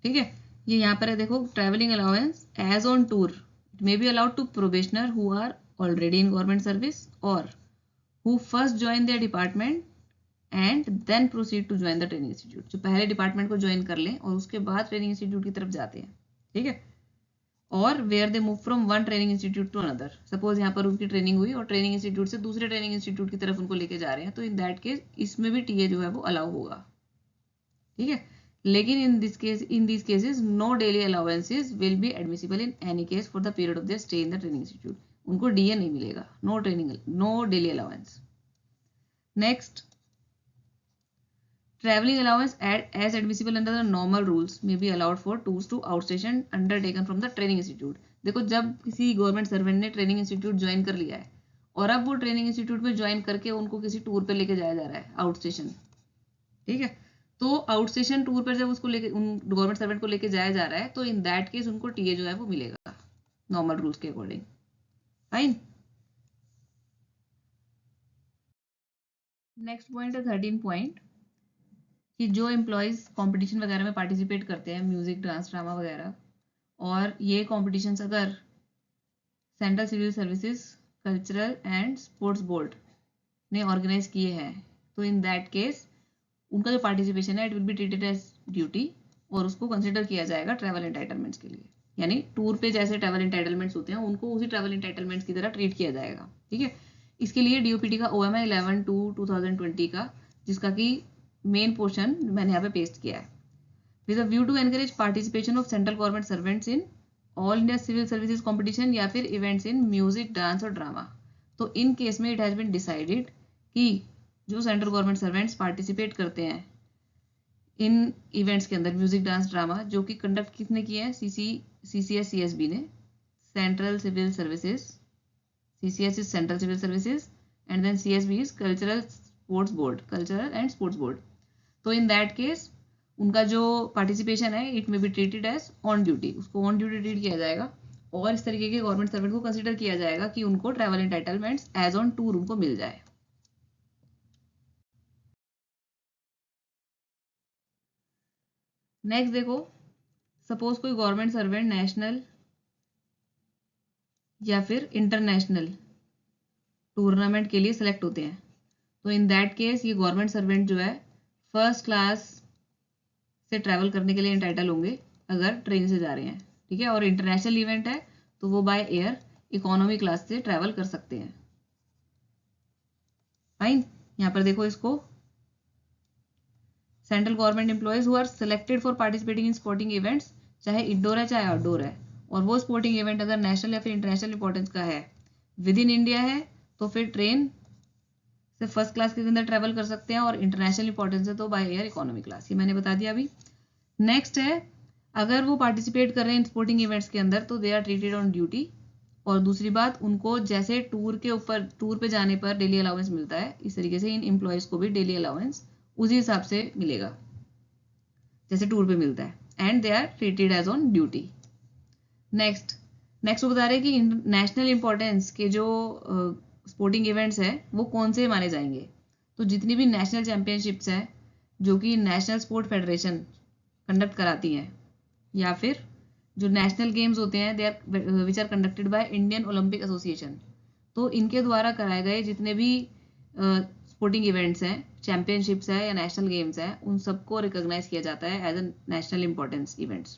ठीक है, ये यहाँ पर है देखो, travelling allowance as on tour it may be allowed to probationer who are already in government service और who first join their department and then proceed to join the training institute. जो पहले डिपार्टमेंट को ज्वाइन कर लें और उसके बाद ट्रेनिंग इंस्टीट्यूट की तरफ जाते हैं। ठीक है, और where they move from one training institute to another, suppose यहाँ पर उनकी ट्रेनिंग हुई और ट्रेनिंग इंस्टीट्यूट से दूसरे ट्रेनिंग इंस्टीट्यूट की तरफ उनको लेके जा रहे हैं, तो इन दैट केस इसमें भी टीए जो है वो अलाउ होगा। ठीक है, लेकिन in this cases no daily allowances will be admissible in any case for the period of their stay in the training institute. उनको डीए नहीं मिलेगा, no training, no daily allowance. Next, traveling allowance as admissible under the normal rules may be allowed for tours to outstation undertaken from the training institute। देखो, जब किसी गवर्नमेंट सर्वेंट ने ट्रेनिंग इंस्टीट्यूट ज्वाइन कर लिया है और अब वो ट्रेनिंग इंस्टीट्यूट में ज्वाइन करके उनको किसी टूर पे लेके जाया जा रहा है आउट स्टेशन, ठीक है, तो आउट स्टेशन टूर पर जब उसको लेके उन गवर्नमेंट सर्वेंट को लेके जाया जा रहा है तो इन दैट केस उनको टीए जो है वो मिलेगा नॉर्मल रूल्स के अकॉर्डिंग। फाइन। नेक्स्ट पॉइंट है 13 पॉइंट कि जो एम्प्लॉयज़ कंपटीशन वगैरह में पार्टिसिपेट करते हैं, म्यूजिक, डांस, ड्रामा वगैरह, और ये कॉम्पिटिशन्स अगर central civil services cultural and sports board ने ऑर्गेनाइज किए हैं, तो इन दैट केस उनका जो पार्टिसिपेशन है it will be treated as duty और उसको कंसिडर किया जाएगा ट्रैवल एंटाइटलमेंट्स के लिए। यानी टूर पे जैसे ट्रैवल एंटाइटलमेंट्स होते हैं उनको उसी ट्रैवल एंटाइटलमेंट्स की तरह ट्रीट किया जाएगा, ठीक है। इसके लिए डीओपीटी का OMI 11/2/2020 का, जिसका कि मेन पोर्शन मैंने यहाँ पे पेस्ट किया है, with a view to encourage participation of central government servants in all India civil services competition या फिर इवेंट्स इन म्यूजिक, डांस और ड्रामा। तो इन केस में इट हैज़ बीन डिसाइडेड कि जो सेंट्रल गवर्नमेंट सर्वेंट्स पार्टिसिपेट करते हैं इन इवेंट्स के अंदर, म्यूजिक, डांस, ड्रामा, जो कि कंडक्ट किसने किए हैं, CCS CSB ने, central civil services, CCS is central civil services and then CSB is cultural sports board, cultural and sports board. तो इन दैट केस उनका जो पार्टिसिपेशन है it may be treated as on duty, उसको ऑन ड्यूटी ट्रीट किया जाएगा और इस तरीके के गवर्नमेंट सर्वेंट को कंसिडर किया जाएगा कि उनको travel entitlements as on tour उनको मिल जाए। नेक्स्ट देखो, सपोज कोई गवर्नमेंट सर्वेंट नेशनल या फिर इंटरनेशनल टूर्नामेंट के लिए सिलेक्ट होते हैं, तो इन दैट केस ये गवर्नमेंट सर्वेंट जो है फर्स्ट क्लास से ट्रैवल करने के लिए इंटाइटल होंगे अगर ट्रेन से जा रहे हैं, ठीक है। और इंटरनेशनल इवेंट है तो वो बाय एयर इकोनॉमी क्लास से ट्रैवल कर सकते हैं। फाइन। यहाँ पर देखो इसको, central government employees who are selected for participating in sporting events, चाहे इंडोर है चाहे आउटडोर है, और वो स्पोर्टिंग इवेंट अगर नेशनल या फिर इंटरनेशनल इंपॉर्टेंस का है, विद इन इंडिया है, तो फिर ट्रेन से फर्स्ट क्लास के अंदर ट्रैवल कर सकते हैं, और इंटरनेशनल इंपॉर्टेंस है तो बाय एयर इकोनॉमी क्लास, ये मैंने बता दिया अभी। नेक्स्ट है, अगर वो पार्टिसिपेट कर रहे हैं इन स्पोर्टिंग इवेंट्स के अंदर तो they are treated on duty, और दूसरी बात, उनको जैसे टूर के ऊपर, टूर पे जाने पर डेली अलाउंस मिलता है, इस तरीके से इन एम्प्लॉयज को भी डेली अलाउंस उसी हिसाब से मिलेगा जैसे टूर पे मिलता है, and they are treated as on duty. Next वो बता रहे हैं कि नेशनल इंपॉर्टेंस के जो स्पोर्टिंग इवेंट्स है वो कौन से माने जाएंगे, तो जितनी भी नेशनल चैंपियनशिप्स हैं जो कि नेशनल स्पोर्ट फेडरेशन कंडक्ट कराती हैं, या फिर जो नेशनल गेम्स होते हैं they are which are conducted by Indian Olympic Association, तो इनके द्वारा कराए गए जितने भी स्पोर्टिंग इवेंट्स हैं, चैंपियनशिप्स है या नेशनल गेम्स हैं, उन सबको रिकॉग्नाइज किया जाता है as a national importance events.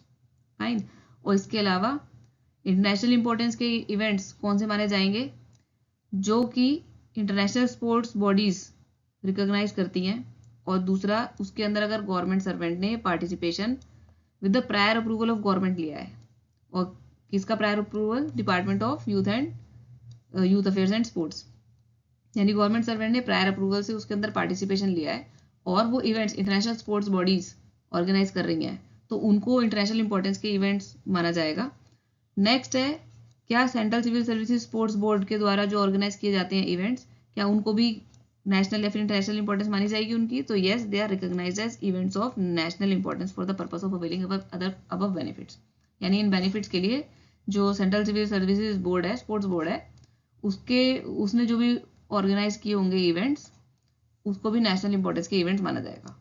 Fine. और इसके अलावा इंटरनेशनल इंपॉर्टेंस के इवेंट्स कौन से माने जाएंगे, जो कि इंटरनेशनल स्पोर्ट्स बॉडीज रिकॉग्नाइज करती हैं, और दूसरा उसके अंदर अगर गवर्नमेंट सर्वेंट ने participation with the prior approval of government लिया है, और किसका prior approval, department of youth affairs and sports, यानी गवर्नमेंट सर्वेंट ने प्रायर अप्रूवल से उसके अंदर पार्टिसिपेशन लिया है और वो events international sports bodies organise कर रही हैं, तो उनको इंटरनेशनल इंपॉर्टेंस के इवेंट्स माना जाएगा। नेक्स्ट है, क्या central civil services sports board के द्वारा जो ऑर्गेनाइज किए जाते हैं इवेंट्स, क्या उनको भी नेशनल या फिर इंटरनेशनल इंपॉर्टेंस मानी जाएगी उनकी, तो yes, they are recognised as events of national importance for the purpose of availing other above benefits. यानी इन बेनिफिट्स के लिए जो सेंट्रल सिविल सर्विसेज बोर्ड है, स्पोर्ट्स बोर्ड है, उसने जो भी ऑर्गेनाइज किए होंगे इवेंट्स, उसको भी नेशनल इंपॉर्टेंस के इवेंट्स माना जाएगा।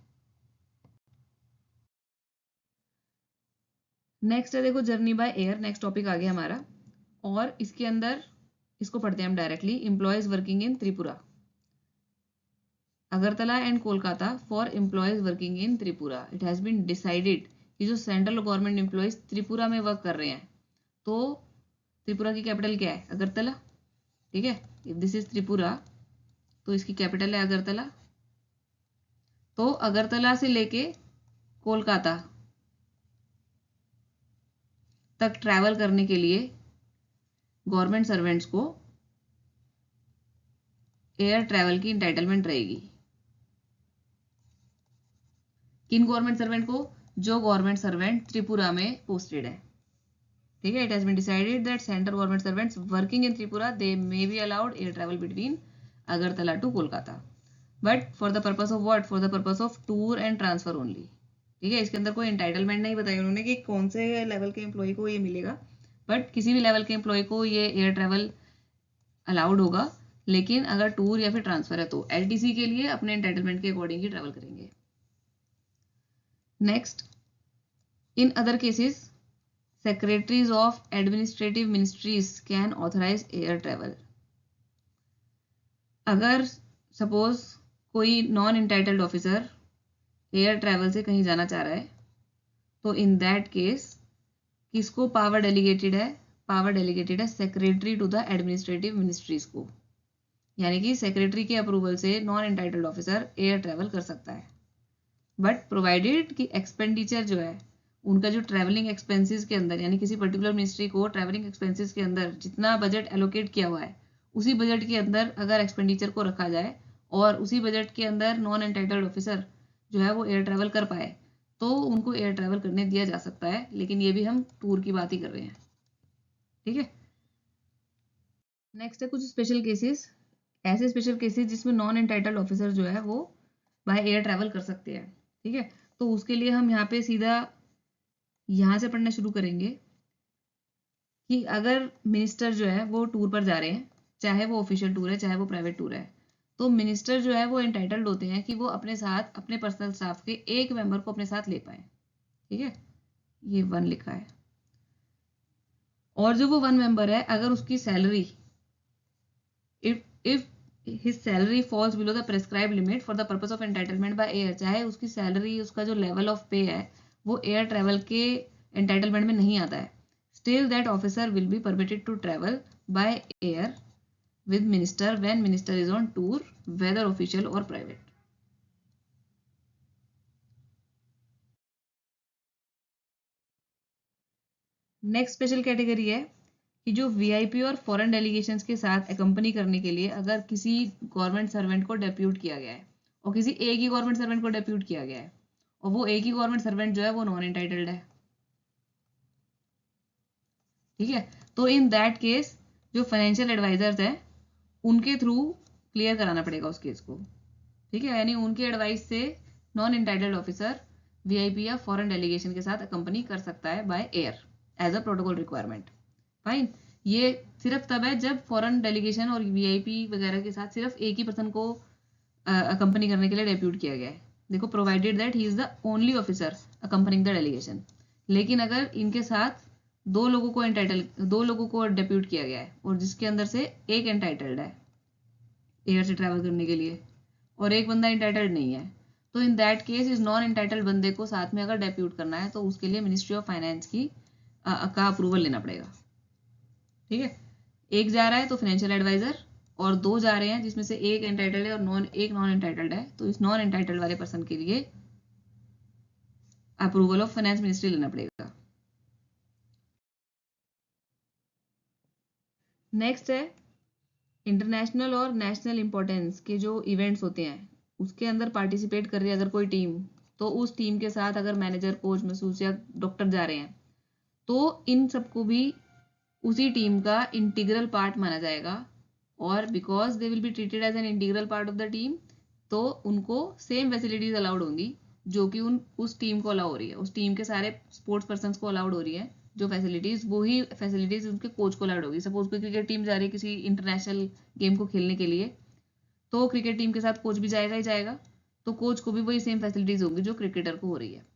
नेक्स्ट है देखो, journey by air, next topic आ गया हमारा, और इसके अंदर इसको पढ़ते हैं हम directly. Employees working in Tripura, Agartala and Kolkata for employees working in Tripura, it has been decided कि जो सेंट्रल गवर्नमेंट एम्प्लॉयज त्रिपुरा में वर्क कर रहे हैं, तो त्रिपुरा की कैपिटल क्या है, अगरतला, ठीक है। इफ दिस इज त्रिपुरा तो इसकी कैपिटल है अगरतला, तो अगरतला से लेके कोलकाता तक ट्रैवल करने के लिए गवर्नमेंट सर्वेंट्स को एयर ट्रैवल की इंटाइटलमेंट रहेगी। किन गवर्नमेंट सर्वेंट को? जो गवर्नमेंट सर्वेंट त्रिपुरा में पोस्टेड है। ठीक है, it has been decided that central government servants working in Tripura they may be allowed air travel between Agartala to Kolkata, but for the purpose of what? For the purpose of tour and transfer only. ठीक है, इसके अंदर कोई एंटाइटलमेंट नहीं बताई उन्होंने कि कौन से लेवल के एम्प्लॉय को ये मिलेगा, बट किसी भी लेवल के एम्प्लॉय को ये एयर ट्रैवल अलाउड होगा, लेकिन अगर टूर या फिर ट्रांसफर है तो एलटीसी के लिए अपने एंटाइटलमेंट के अकॉर्डिंग ही ट्रैवल करेंगे। Next, in other cases secretaries of administrative ministries can authorize air travel। अगर सपोज कोई non entitled officer air travel से कहीं जाना चाह रहा है तो इन दैट केस किसको पावर डेलीगेटेड है? पावर डेलीगेटेड है secretary to the administrative ministries को, यानी कि सेक्रेटरी के अप्रूवल से non entitled officer air travel कर सकता है, बट प्रोवाइडेड कि एक्सपेंडिचर जो है उनका जो ट्रैवलिंग एक्सपेंसेस के अंदर, यानी किसी पर्टिकुलर मिनिस्ट्री को ट्रैवलिंग एक्सपेंसेस के अंदर जितना बजट एलोकेट किया हुआ है उसी बजट के अंदर अगर एक्सपेंडिचर को रखा जाए और उसी बजट के अंदर नॉन एंटाइटल्ड ऑफिसर जो है वो एयर ट्रैवल कर पाए तो उनको एयर ट्रैवल करने दिया जा सकता है, लेकिन ये भी हम टूर की बात ही कर रहे हैं। ठीक है, नेक्स्ट है कुछ स्पेशल केसेस, ऐसे स्पेशल केसेस जिसमें नॉन एंटाइटल्ड ऑफिसर जो है वो बाय एयर ट्रैवल कर सकते हैं। ठीक है, तो उसके लिए हम यहाँ पे सीधा यहाँ से पढ़ना शुरू करेंगे कि अगर मिनिस्टर जो है वो टूर पर जा रहे हैं, चाहे वो ऑफिशियल टूर है चाहे वो प्राइवेट टूर है, तो मिनिस्टर जो है वो एंटाइटल्ड होते हैं कि वो अपने साथ अपने पर्सनल स्टाफ के एक मेंबर को अपने साथ ले पाए। ठीक है, ये 1 लिखा है, और जो वो 1 मेंबर है अगर उसकी salary if his salary falls below the prescribe limit for the purpose of entitlement by air, चाहे उसकी सैलरी उसका जो लेवल ऑफ पे है वो एयर ट्रैवल के एंटाइटलमेंट में नहीं आता है, still that officer will be permitted to travel by air with minister when minister is on tour, whether official or private। Next special category है कि जो वीआईपी और फॉरेन डेलीगेशंस के साथ अकम्पनी करने के लिए अगर किसी गवर्नमेंट सर्वेंट को डेप्यूट किया गया है और किसी एक ही गवर्नमेंट सर्वेंट को डेप्यूट किया गया है और वो एक ही गवर्नमेंट सर्वेंट जो है वो नॉन एंटाइटल्ड है। ठीक है, तो इन दैट केस जो फाइनेंशियल एडवाइजर्स हैं उनके थ्रू क्लियर कराना पड़ेगा उस केस को। ठीक है, यानी उनकी एडवाइस से नॉन इंटाइटल्ड ऑफिसर वीआईपी या फॉरेन डेलीगेशन के साथ अकम्पनी कर सकता है by air as a protocol requirement. Fine, ये सिर्फ तब है जब फॉरेन डेलीगेशन और वीआईपी वगैरह के साथ सिर्फ एक ही पर्सन को अकम्पनी करने के लिए डेप्यूट किया गया है। देखो, provided that he is the only officer accompanying the delegation, लेकिन अगर इनके साथ दो लोगों को डेप्यूट किया गया है और जिसके अंदर से एक एंटाइटल्ड है एयर से ट्रैवल करने के लिए और एक बंदा इंटाइटल्ड नहीं है, तो इन दैट केस इस नॉन इंटाइटल्ड बंदे को साथ में अगर डेप्यूट करना है तो उसके लिए मिनिस्ट्री ऑफ फाइनेंस की का अप्रूवल लेना पड़ेगा। ठीक है, एक जा रहा है तो फाइनेंशियल एडवाइजर और 2 जा रहे हैं जिसमें से एक एंटाइटल्ड है और एक नॉन एंटाइटल्ड है, तो इस नॉन एंटाइटल्ड वाले पर्सन के लिए अप्रूवल ऑफ फाइनेंस मिनिस्ट्री लेना पड़ेगा। नेक्स्ट है इंटरनेशनल और नेशनल इंपॉर्टेंस के जो इवेंट्स होते हैं उसके अंदर पार्टिसिपेट कर रही है अगर कोई टीम, तो उस टीम के साथ अगर मैनेजर, कोच, मसूस या डॉक्टर जा रहे हैं तो इन सबको भी उसी टीम का इंटीग्रल पार्ट माना जाएगा, और because they will be treated as an integral part of the team तो उनको सेम फैसिलिटीज अलाउड होंगी जो कि उस टीम को अलाउ हो रही है, उस टीम के सारे स्पोर्ट्स पर्सन को अलाउड हो रही है जो फैसिलिटीज, वही फैसिलिटीज उनके कोच को अलाउड होगी। सपोज कोई क्रिकेट टीम जा रही है किसी इंटरनेशनल गेम को खेलने के लिए, तो क्रिकेट टीम के साथ कोच भी जाएगा ही जाएगा, तो कोच को भी वही सेम फैसिलिटीज होंगी जो क्रिकेटर को हो रही है,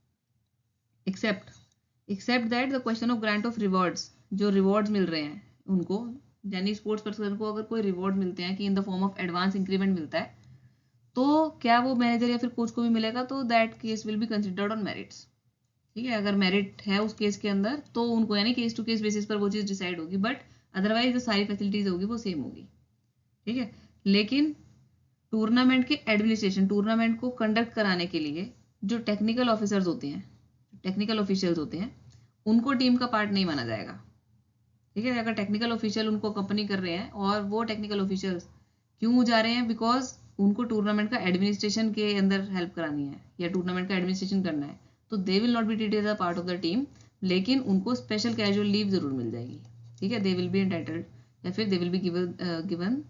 except that the question of grant of rewards, जो रिवॉर्ड्स मिल रहे हैं उनको, यानी स्पोर्ट्स पर्सन को अगर कोई रिवॉर्ड मिलते हैं कि in the form of advance increment मिलता है तो क्या वो मैनेजर या फिर कोच को भी मिलेगा, तो that case will be considered on merits. ठीक है, अगर मेरिट है उस केस के अंदर तो उनको, यानी केस टू केस बेसिस पर वो चीज़ डिसाइड होगी, बट अदरवाइज जो सारी फैसिलिटीज होगी वो सेम होगी। ठीक है, लेकिन टूर्नामेंट के एडमिनिस्ट्रेशन, टूर्नामेंट को कंडक्ट कराने के लिए जो टेक्निकल ऑफिसर्स होते हैं, टेक्निकल ऑफिशियल्स होते हैं, उनको टीम का पार्ट नहीं माना जाएगा। ठीक है। अगर टेक्निकल ऑफिशियल उनको कंपनी कर रहे हैं और वो टेक्निकल ऑफिशियल्स क्यों जा रहे हैं, बिकॉज उनको टूर्नामेंट का एडमिनिस्ट्रेशन के अंदर हेल्प करानी है या टूर्नामेंट का एडमिनिस्ट्रेशन करना है, तो they will not be treated as a part of the team, लेकिन उनको स्पेशल कैजुअल लीव जरूर मिल जाएगी। ठीक है, दे विल बी एंटाइटल्ड या फिर दे will be given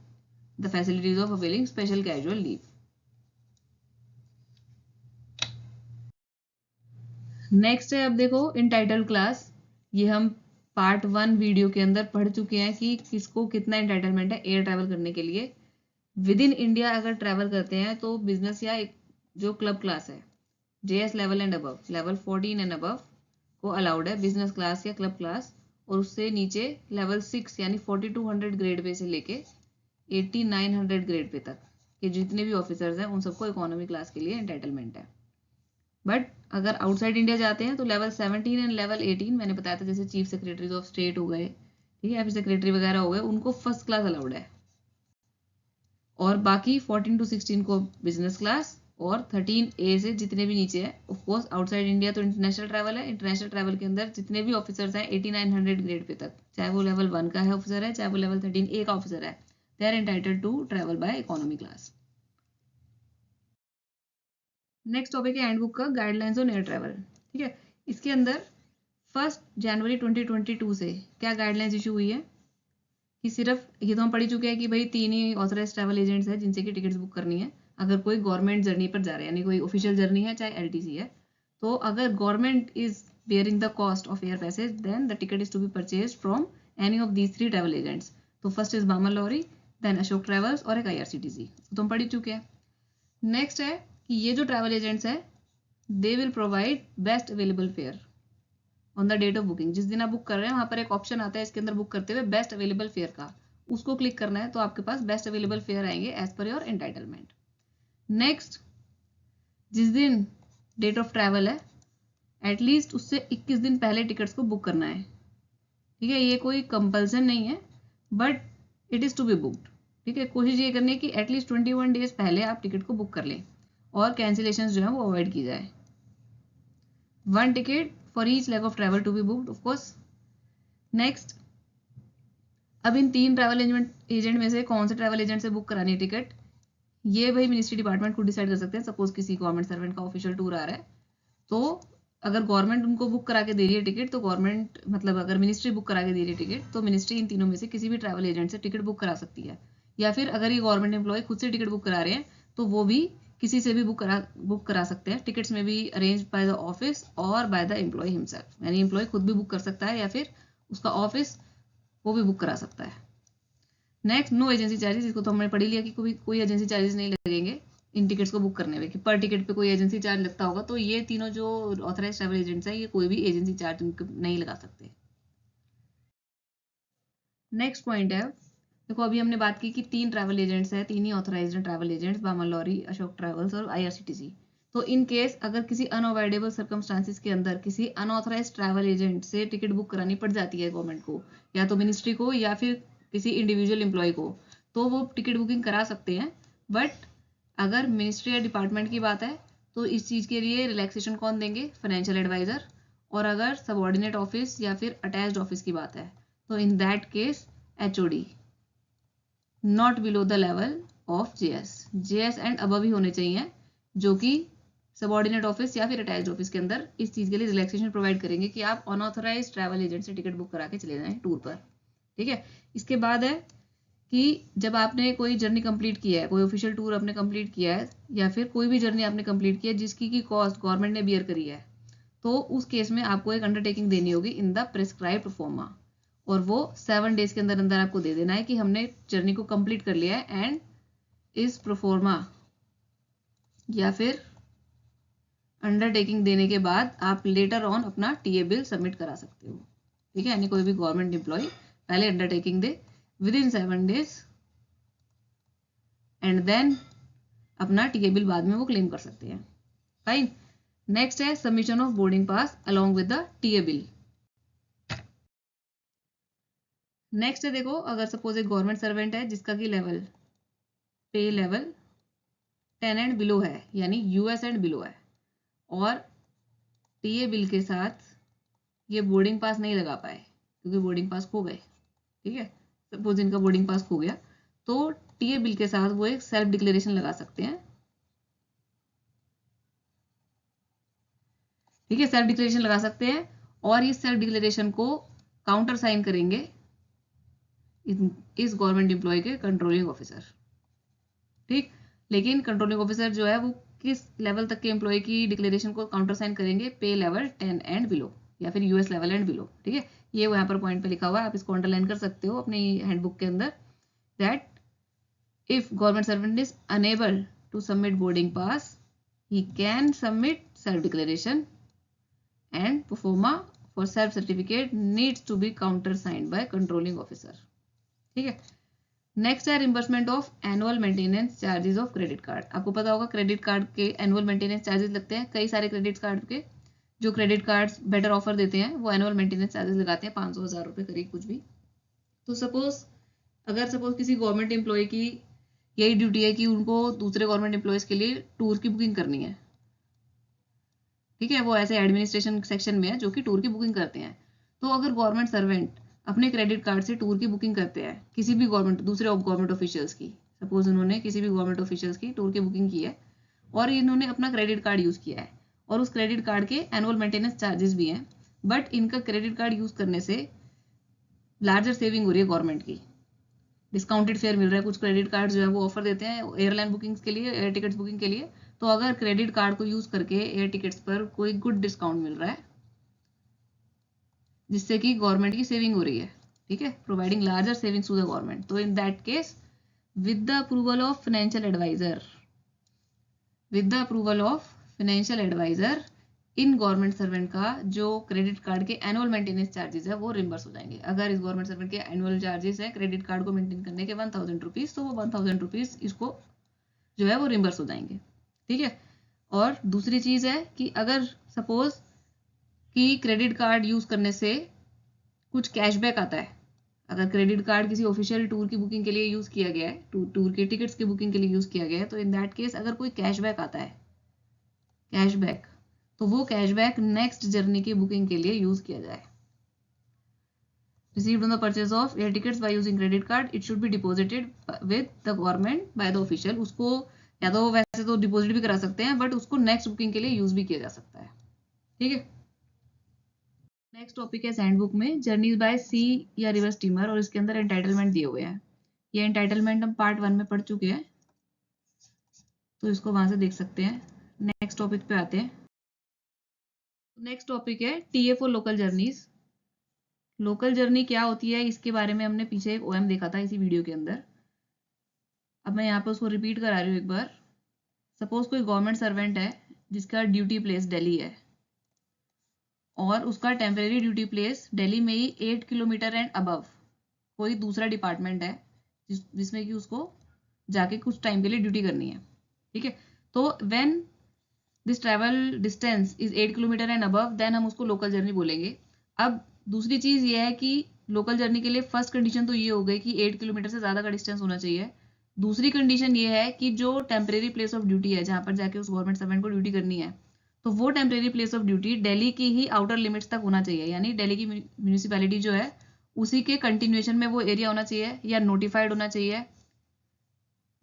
the facilities of availing special casual leave. Next है, अब देखो इंटाइटल्ड क्लास। ये हम पार्ट 1 वीडियो के अंदर पढ़ चुके हैं कि किसको कितना एंटाइटलमेंट है एयर ट्रैवल करने के लिए। विद इन इंडिया अगर ट्रैवल करते हैं तो बिजनेस या जो क्लब क्लास है JS level and above, level 14 and above को अलाउड है बिजनेस क्लास या क्लब क्लास, और उससे नीचे लेवल 6 यानी 4200 ग्रेड पे से लेके 8900 ग्रेड पे तक के जितने भी ऑफिसर्स हैं उन सबको इकोनॉमी क्लास के लिए एंटाइटलमेंट है। बट अगर आउटसाइड इंडिया जाते हैं तो लेवल 17 एंड लेवल 18 मैंने बताया था, जैसे चीफ सेक्रेटरीज ऑफ स्टेट हो गए, ठीक है, या फिर सेक्रेटरी वगैरह हो गए, उनको फर्स्ट क्लास अलाउड है, और बाकी 14 to 16 को बिजनेस क्लास, और 13A से जितने भी नीचे है। ऑफ कोर्स आउटसाइड इंडिया तो इंटरनेशनल ट्रैवल है, इंटरनेशनल ट्रैवल के अंदर जितने भी ऑफिसर्स हैं 8900 ग्रेड पे तक, चाहे वो लेवल 1 का है ऑफिसर है, चाहे वो लेवल 13A का ऑफिसर है, they are entitled to travel by economy class. Next topic है हैंडबुक का गाइडलाइंस ऑन एयर ट्रैवल। ठीक है, इसके अंदर 1 जनवरी 2022 से क्या गाइडलाइंस इशू हुई है कि सिर्फ, ये तो हम पढ़ चुके हैं कि भाई 3 ही ऑथराइज ट्रैवल एजेंट्स हैं जिनसे की टिकट्स बुक करनी है अगर कोई गवर्नमेंट जर्नी पर जा रहा है, यानी कोई ऑफिशियल जर्नी है चाहे LTC है। तो अगर government is bearing the cost of air passage then the ticket is to be purchase from any of these 3 travel agents. तो first is Balmer Lawrie, then Ashok travels और एक IRCTC, तो हम पढ़ चुके हैं। नेक्स्ट है कि ये जो ट्रैवल एजेंट्स है they will provide best available fare on the date of booking. जिस दिन आप बुक कर रहे हैं वहां पर एक ऑप्शन आता है इसके अंदर बुक करते हुए बेस्ट अवेलेबल फेयर का, उसको क्लिक करना है तो आपके पास बेस्ट अवेलेबल फेयर आएंगे as per your entitlement. Next, जिस दिन डेट ऑफ ट्रैवल है एटलीस्ट उससे 21 दिन पहले टिकट्स को बुक करना है। ठीक है, ये कोई कंपल्सन नहीं है but it is to be booked. ठीक है, कोशिश ये करनी है कि एटलीस्ट 21 डेज पहले आप टिकट को बुक कर लें और कैंसिलेशन जो है वो अवॉइड की जाए। 1 ticket for each leg of travel to be booked of course. Next, अब इन 3 ट्रैवल एजेंट में से कौन से ट्रैवल एजेंट से बुक करानी है टिकट, ये भाई मिनिस्ट्री डिपार्टमेंट खुद डिसाइड कर सकते हैं। सपोज किसी गवर्नमेंट सर्वेंट का ऑफिशियल टूर आ रहा है तो अगर गवर्नमेंट उनको बुक करा के दे रही है टिकट तो गवर्नमेंट, मतलब अगर मिनिस्ट्री बुक करा के दे रही है टिकट तो मिनिस्ट्री इन तीनों में से किसी भी ट्रैवल एजेंट से टिकट बुक करा सकती है। या फिर अगर ये गवर्नमेंट एम्प्लॉय खुद से टिकट बुक करा रहे हैं तो वो भी किसी से भी बुक करा सकते हैं। टिकट्स में भी अरेंज बाय द ऑफिस और बाय द एम्प्लॉय हिमसेल्फ, यानी एम्प्लॉय खुद भी बुक कर सकता है या फिर उसका ऑफिस वो भी बुक करा सकता है। नेक्स्ट, नो एजेंसी चार्जेस, इसको तो हमने पढ़ लिया कि कोई एजेंसी चार्जेस नहीं लगेंगे इन टिकट्स को बुक करने में, कि पर टिकट पे कोई एजेंसी चार्ज लगता होगा, तो ये तीनों जो ऑथराइज ट्रैवल एजेंट्स हैं ये कोई भी एजेंसी चार्ज नहीं लगा सकते। नेक्स्ट पॉइंट है, देखो अभी हमने बात की कि 3 ट्रैवल एजेंट्स हैं, 3 ही ऑथराइज्ड ट्रैवल एजेंट्स, बामन लॉरी, अशोक ट्रैवल्स और IRCTC। तो इन केस अगर किसी अनअवॉइडेबल सर्कमस्टांसिस के अंदर किसी अनऑथराइज ट्रैवल एजेंट से टिकट बुक करानी पड़ जाती है गवर्नमेंट को, या तो मिनिस्ट्री को या फिर किसी इंडिविजुअल एम्प्लॉय को, तो वो टिकट बुकिंग करा सकते हैं। बट अगर मिनिस्ट्री या डिपार्टमेंट की बात है तो इस चीज़ के लिए रिलैक्सेशन कौन देंगे, फाइनेंशियल एडवाइजर। और अगर सबऑर्डिनेट ऑफिस या फिर अटैच्ड ऑफिस की बात है तो in that case HOD, not below the level of JS and above ही होने चाहिए, जो कि सबऑर्डिनेट ऑफिस या फिर अटैच्ड ऑफिस के अंदर इस चीज़ के लिए रिलैक्सेशन प्रोवाइड करेंगे कि आप अनऑथराइज ट्रैवल एजेंट से टिकट बुक करा के चले जाएं टूर पर। ठीक है, इसके बाद है कि जब आपने कोई जर्नी कंप्लीट किया है, कोई ऑफिशियल टूर आपने कंप्लीट किया है या फिर कोई भी जर्नी आपने कंप्लीट किया है जिसकी की कॉस्ट गवर्नमेंट ने बियर करी है, तो उस केस में आपको एक अंडरटेकिंग देनी होगी इन द प्रिस्क्राइब्ड प्रोफोर्मा, और वो 7 डेज के अंदर अंदर आपको दे देना है कि हमने जर्नी को कंप्लीट कर लिया है। एंड इस प्रोफोर्मा या फिर अंडरटेकिंग देने के बाद आप लेटर ऑन अपना TA बिल सबमिट करा सकते हो। ठीक है, यानी कोई भी गवर्नमेंट एम्प्लॉय पहले अंडरटेकिंग दे within 7 days and then अपना TA बिल बाद में वो क्लेम कर सकते हैं। फाइन। नेक्स्ट है submission of boarding pass along with the TA bill. Next है, देखो अगर सपोज एक गवर्नमेंट सर्वेंट है जिसका की लेवल पे लेवल 10 एंड बिलो है, यानी US एंड बिलो है, और TA बिल के साथ ये बोर्डिंग पास नहीं लगा पाए क्योंकि बोर्डिंग पास खो गए, ठीक है, सपोज इनका बोर्डिंग पास हो गया तो टीए बिल के साथ वो एक सेल्फ डिक्लेरेशन लगा सकते हैं। ठीक है, सेल्फ डिक्लेरेशन लगा सकते हैं और इस सेल्फ डिक्लेरेशन को काउंटर साइन करेंगे इस गवर्नमेंट एम्प्लॉय के कंट्रोलिंग ऑफिसर। ठीक, लेकिन कंट्रोलिंग ऑफिसर जो है वो किस लेवल तक के एम्प्लॉय की डिक्लेरेशन को काउंटर साइन करेंगे? पे लेवल 10 एंड बिलो या फिर यूएस लेवल एंड बिलो। ठीक है, ये यहाँ पर पॉइंट पे लिखा हुआ है, आप इसको अंडरलाइन कर सकते हो अपनी हैंडबुक के अंदर, that if government servant is unable to submit boarding pass, he can submit self declaration and pro forma for self certificate needs to be countersigned by controlling officer। ठीक है, नेक्स्ट है reimbursement of annual maintenance charges of credit card. आपको पता होगा क्रेडिट कार्ड के एनुअल मेंटेनेंस चार्जेस लगते हैं, कई सारे क्रेडिट कार्ड के जो क्रेडिट कार्ड्स बेटर ऑफर देते हैं वो एनुअल मेंटेनेंस चार्जेस लगाते हैं 500-1000 रुपये करीब कुछ भी। तो सपोज किसी गवर्नमेंट एम्प्लॉय की यही ड्यूटी है कि उनको दूसरे गवर्नमेंट एम्प्लॉयज के लिए टूर की बुकिंग करनी है। ठीक है, वो ऐसे एडमिनिस्ट्रेशन सेक्शन में है जो कि टूर की बुकिंग करते हैं। तो अगर गवर्नमेंट सर्वेंट अपने क्रेडिट कार्ड से टूर की बुकिंग करते हैं किसी भी दूसरे गवर्नमेंट ऑफिशियल्स की, सपोज उन्होंने किसी भी गवर्नमेंट ऑफिशियल्स की टूर की बुकिंग की है और इन्होंने अपना क्रेडिट कार्ड यूज़ किया है और उस क्रेडिट कार्ड के एनुअल मेंटेनेंस चार्जेस भी हैं, बट इनका क्रेडिट कार्ड यूज़ करने से लार्जर सेविंग हो रही है गवर्नमेंट की, डिस्काउंटेड फेयर मिल रहा है। कुछ क्रेडिट कार्ड जो है वो ऑफर देते हैं एयरलाइन बुकिंग्स के लिए, एयर टिकट्स बुकिंग के लिए। तो अगर क्रेडिट कार्ड को यूज करके एयर टिकट्स पर कोई गुड डिस्काउंट मिल रहा है जिससे कि गवर्नमेंट की सेविंग हो रही है, ठीक है, providing larger savings to the government, तो in that case with the approval of financial adviser in government servant का जो क्रेडिट कार्ड के एनुअल मेंटेनेंस चार्जेस है वो रिम्बर्स हो जाएंगे। अगर इस गवर्नमेंट सर्वेंट के एनुअल चार्जेस है क्रेडिट कार्ड को मेंटेन करने के 1000 रुपीज, तो वो 1000 रुपीज इसको जो है वो रिम्बर्स हो जाएंगे। ठीक है, और दूसरी चीज है कि अगर सपोज कि क्रेडिट कार्ड यूज करने से कुछ कैशबैक आता है, अगर क्रेडिट कार्ड किसी ऑफिशियल टूर की बुकिंग के लिए यूज किया गया है, टूर के टिकट्स की बुकिंग के लिए यूज किया गया है, तो इन दैट केस अगर कोई कैशबैक आता है, कैशबैक, तो वो कैशबैक नेक्स्ट जर्नी की बुकिंग के लिए यूज किया जाए। Received on the purchase of air tickets by using credit card, it should be deposited with the government by the official। उसको या तो वैसे तो डिपॉजिट भी करा सकते हैं बट उसको नेक्स्ट बुकिंग के लिए यूज भी किया जा सकता है। ठीक है, नेक्स्ट टॉपिक है हैंडबुक में जर्नीज बाय सी या रिवर स्टीमर, और इसके अंदर एंटाइटलमेंट दिए हुए हैं। ये एंटाइटलमेंट हम पार्ट 1 में पढ़ चुके हैं, तो इसको वहां से देख सकते हैं। नेक्स्ट टॉपिक पे आते हैं। नेक्स्ट टॉपिक है TA for local journeys. Local journey क्या होती है इसके बारे में हमने पीछे एक ओएम देखा था इसी वीडियो के अंदर। अब मैं यहाँ पे उसको रिपीट करा रही हूँ एक बार। सपोज कोई गवर्नमेंट सर्वेंट है जिसका ड्यूटी प्लेस दिल्ली है और उसका टेम्परेरी ड्यूटी प्लेस दिल्ली में ही 8 किलोमीटर एंड अबव कोई दूसरा डिपार्टमेंट है जिसमें कि उसको जाके कुछ टाइम के लिए ड्यूटी करनी है। ठीक है, तो when this travel distance is 8 kilometre and above then हम उसको लोकल जर्नी बोलेंगे। अब दूसरी चीज ये है कि लोकल जर्नी के लिए फर्स्ट कंडीशन तो ये हो गई कि 8 किलोमीटर से ज्यादा का डिस्टेंस होना चाहिए। दूसरी कंडीशन ये है कि जो टेम्परेरी प्लेस ऑफ ड्यूटी है जहां पर जाके उस गवर्नमेंट सर्वेंट को ड्यूटी करनी है, तो वो temporary place of duty Delhi की ही आउटर लिमिट्स तक होना चाहिए, यानी दिल्ली की म्यूनिसिपैलिटी जो है उसी के कंटिन्यूएशन में वो एरिया होना चाहिए या नोटिफाइड होना चाहिए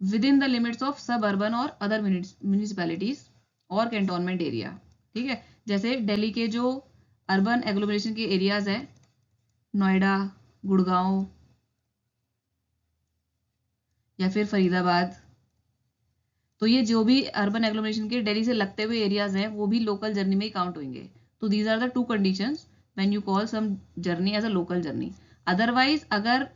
with in the limits of सब अर्बन और अदर म्यूनिसिपैलिटीज और कैंटोनमेंट एरिया। ठीक है, जैसे दिल्ली के जो अर्बन एग्लोमरेशन के एरियाज है, नोएडा, गुड़गांव या फिर फरीदाबाद, तो ये जो भी अर्बन एग्लोमरेशन के दिल्ली से लगते हुए एरियाज हैं वो भी लोकल जर्नी में ही काउंट होंगे। तो these are the two conditions when you call some journey as a local journey. Otherwise अगर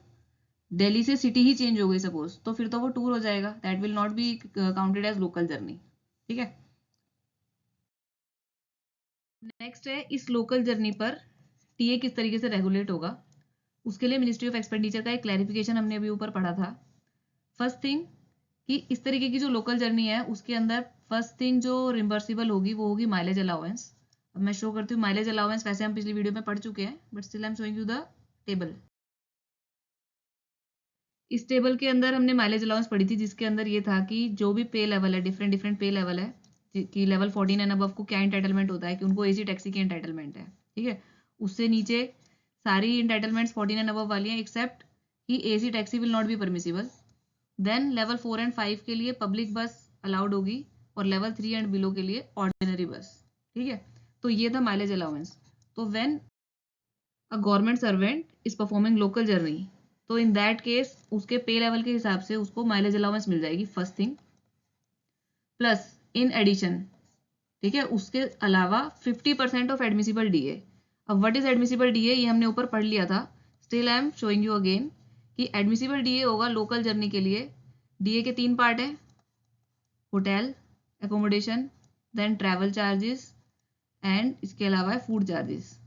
दिल्ली से सिटी ही चेंज हो गई सपोज, तो फिर तो वो टूर हो जाएगा, that will not be counted as local journey. ठीक है, नेक्स्ट है इस लोकल जर्नी पर टीए किस तरीके से रेगुलेट होगा, उसके लिए मिनिस्ट्री ऑफ एक्सपेंडिचर का एक क्लैरिफिकेशन हमने अभी ऊपर पढ़ा था। फर्स्ट थिंग कि इस तरीके की जो लोकल जर्नी है उसके अंदर फर्स्ट थिंग जो रिम्बर्सिबल होगी वो होगी माइलेज अलाउंस। अब मैं शो करती हूँ माइलेज अलाउंस, वैसे हम पिछली वीडियो में पढ़ चुके हैं but still I am showing you the table. इस टेबल के अंदर हमने माइलेज अलाउंस पढ़ी थी जिसके अंदर ये था कि जो भी पे लेवल है, डिफरेंट डिफरेंट पे लेवल है कि लेवल 14 एंड अबव को क्या इंटाइटलमेंट होता है कि उनको एसी टैक्सी की इंटाइटलमेंट है। ठीक है, उससे नीचे सारी इंटाइटलमेंट्स 14 एंड अबव वाली हैं एक्सेप्ट कि AC taxi will not be permissible. Then level 4 and 5 के लिए पब्लिक बस अलाउड होगी और लेवल 3 एंड बिलो के लिए ऑर्डिनरी बस। ठीक है, तो ये था माइलेज अलाउंस। तो when a government servant is performing local journey, तो इन दैट केस उसके पे लेवल के हिसाब से उसको माइलेज अलाउंस मिल जाएगी, first thing. Plus in addition, ठीक है, उसके अलावा 50% ऑफ एडमिसिबल डीए। अब व्हाट इज एडमिसिबल डीए, ये हमने ऊपर पढ़ लिया था, still I am showing you again कि एडमिसिबल डीए होगा लोकल जर्नी के लिए। डीए के 3 पार्ट है, hotel accommodation, then travel charges and इसके अलावा है फूड चार्जेस।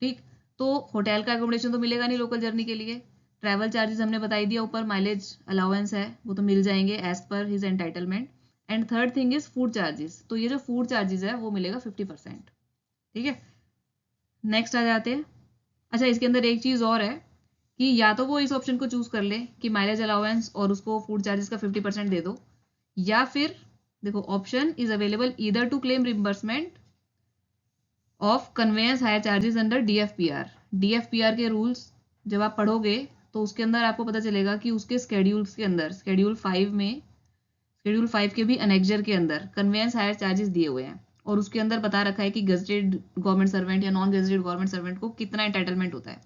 ठीक, तो होटल का एकोमोडेशन तो मिलेगा नहीं लोकल जर्नी के लिए। ट्रैवल चार्जेस हमने बताई दिया ऊपर, माइलेज अलाउंस है वो तो मिल जाएंगे as per his entitlement. And third thing is food charges, तो ये जो फूड चार्जेस है वो मिलेगा 50%। ठीक है, नेक्स्ट आ जाते हैं। अच्छा, इसके अंदर एक चीज और है कि या तो वो इस ऑप्शन को चूज कर ले कि माइलेज अलाउंस और उसको फूड चार्जेस का 50% दे दो, या फिर देखो option is available either to claim reimbursement of conveyance hire charges under DFPR। DFPR के रूल्स जब आप पढ़ोगे तो उसके अंदर आपको पता चलेगा कि उसके स्केड्यूल्स के अंदर शेड्यूल 5 के भी अनेक्जर के अंदर कन्वेंस हायर चार्जेस दिए हुए हैं, और उसके अंदर बता रखा है कि गजेटेड गवर्नमेंट सर्वेंट या नॉन गजेटेड गवर्नमेंट सर्वेंट को कितना एंटाइटलमेंट होता है।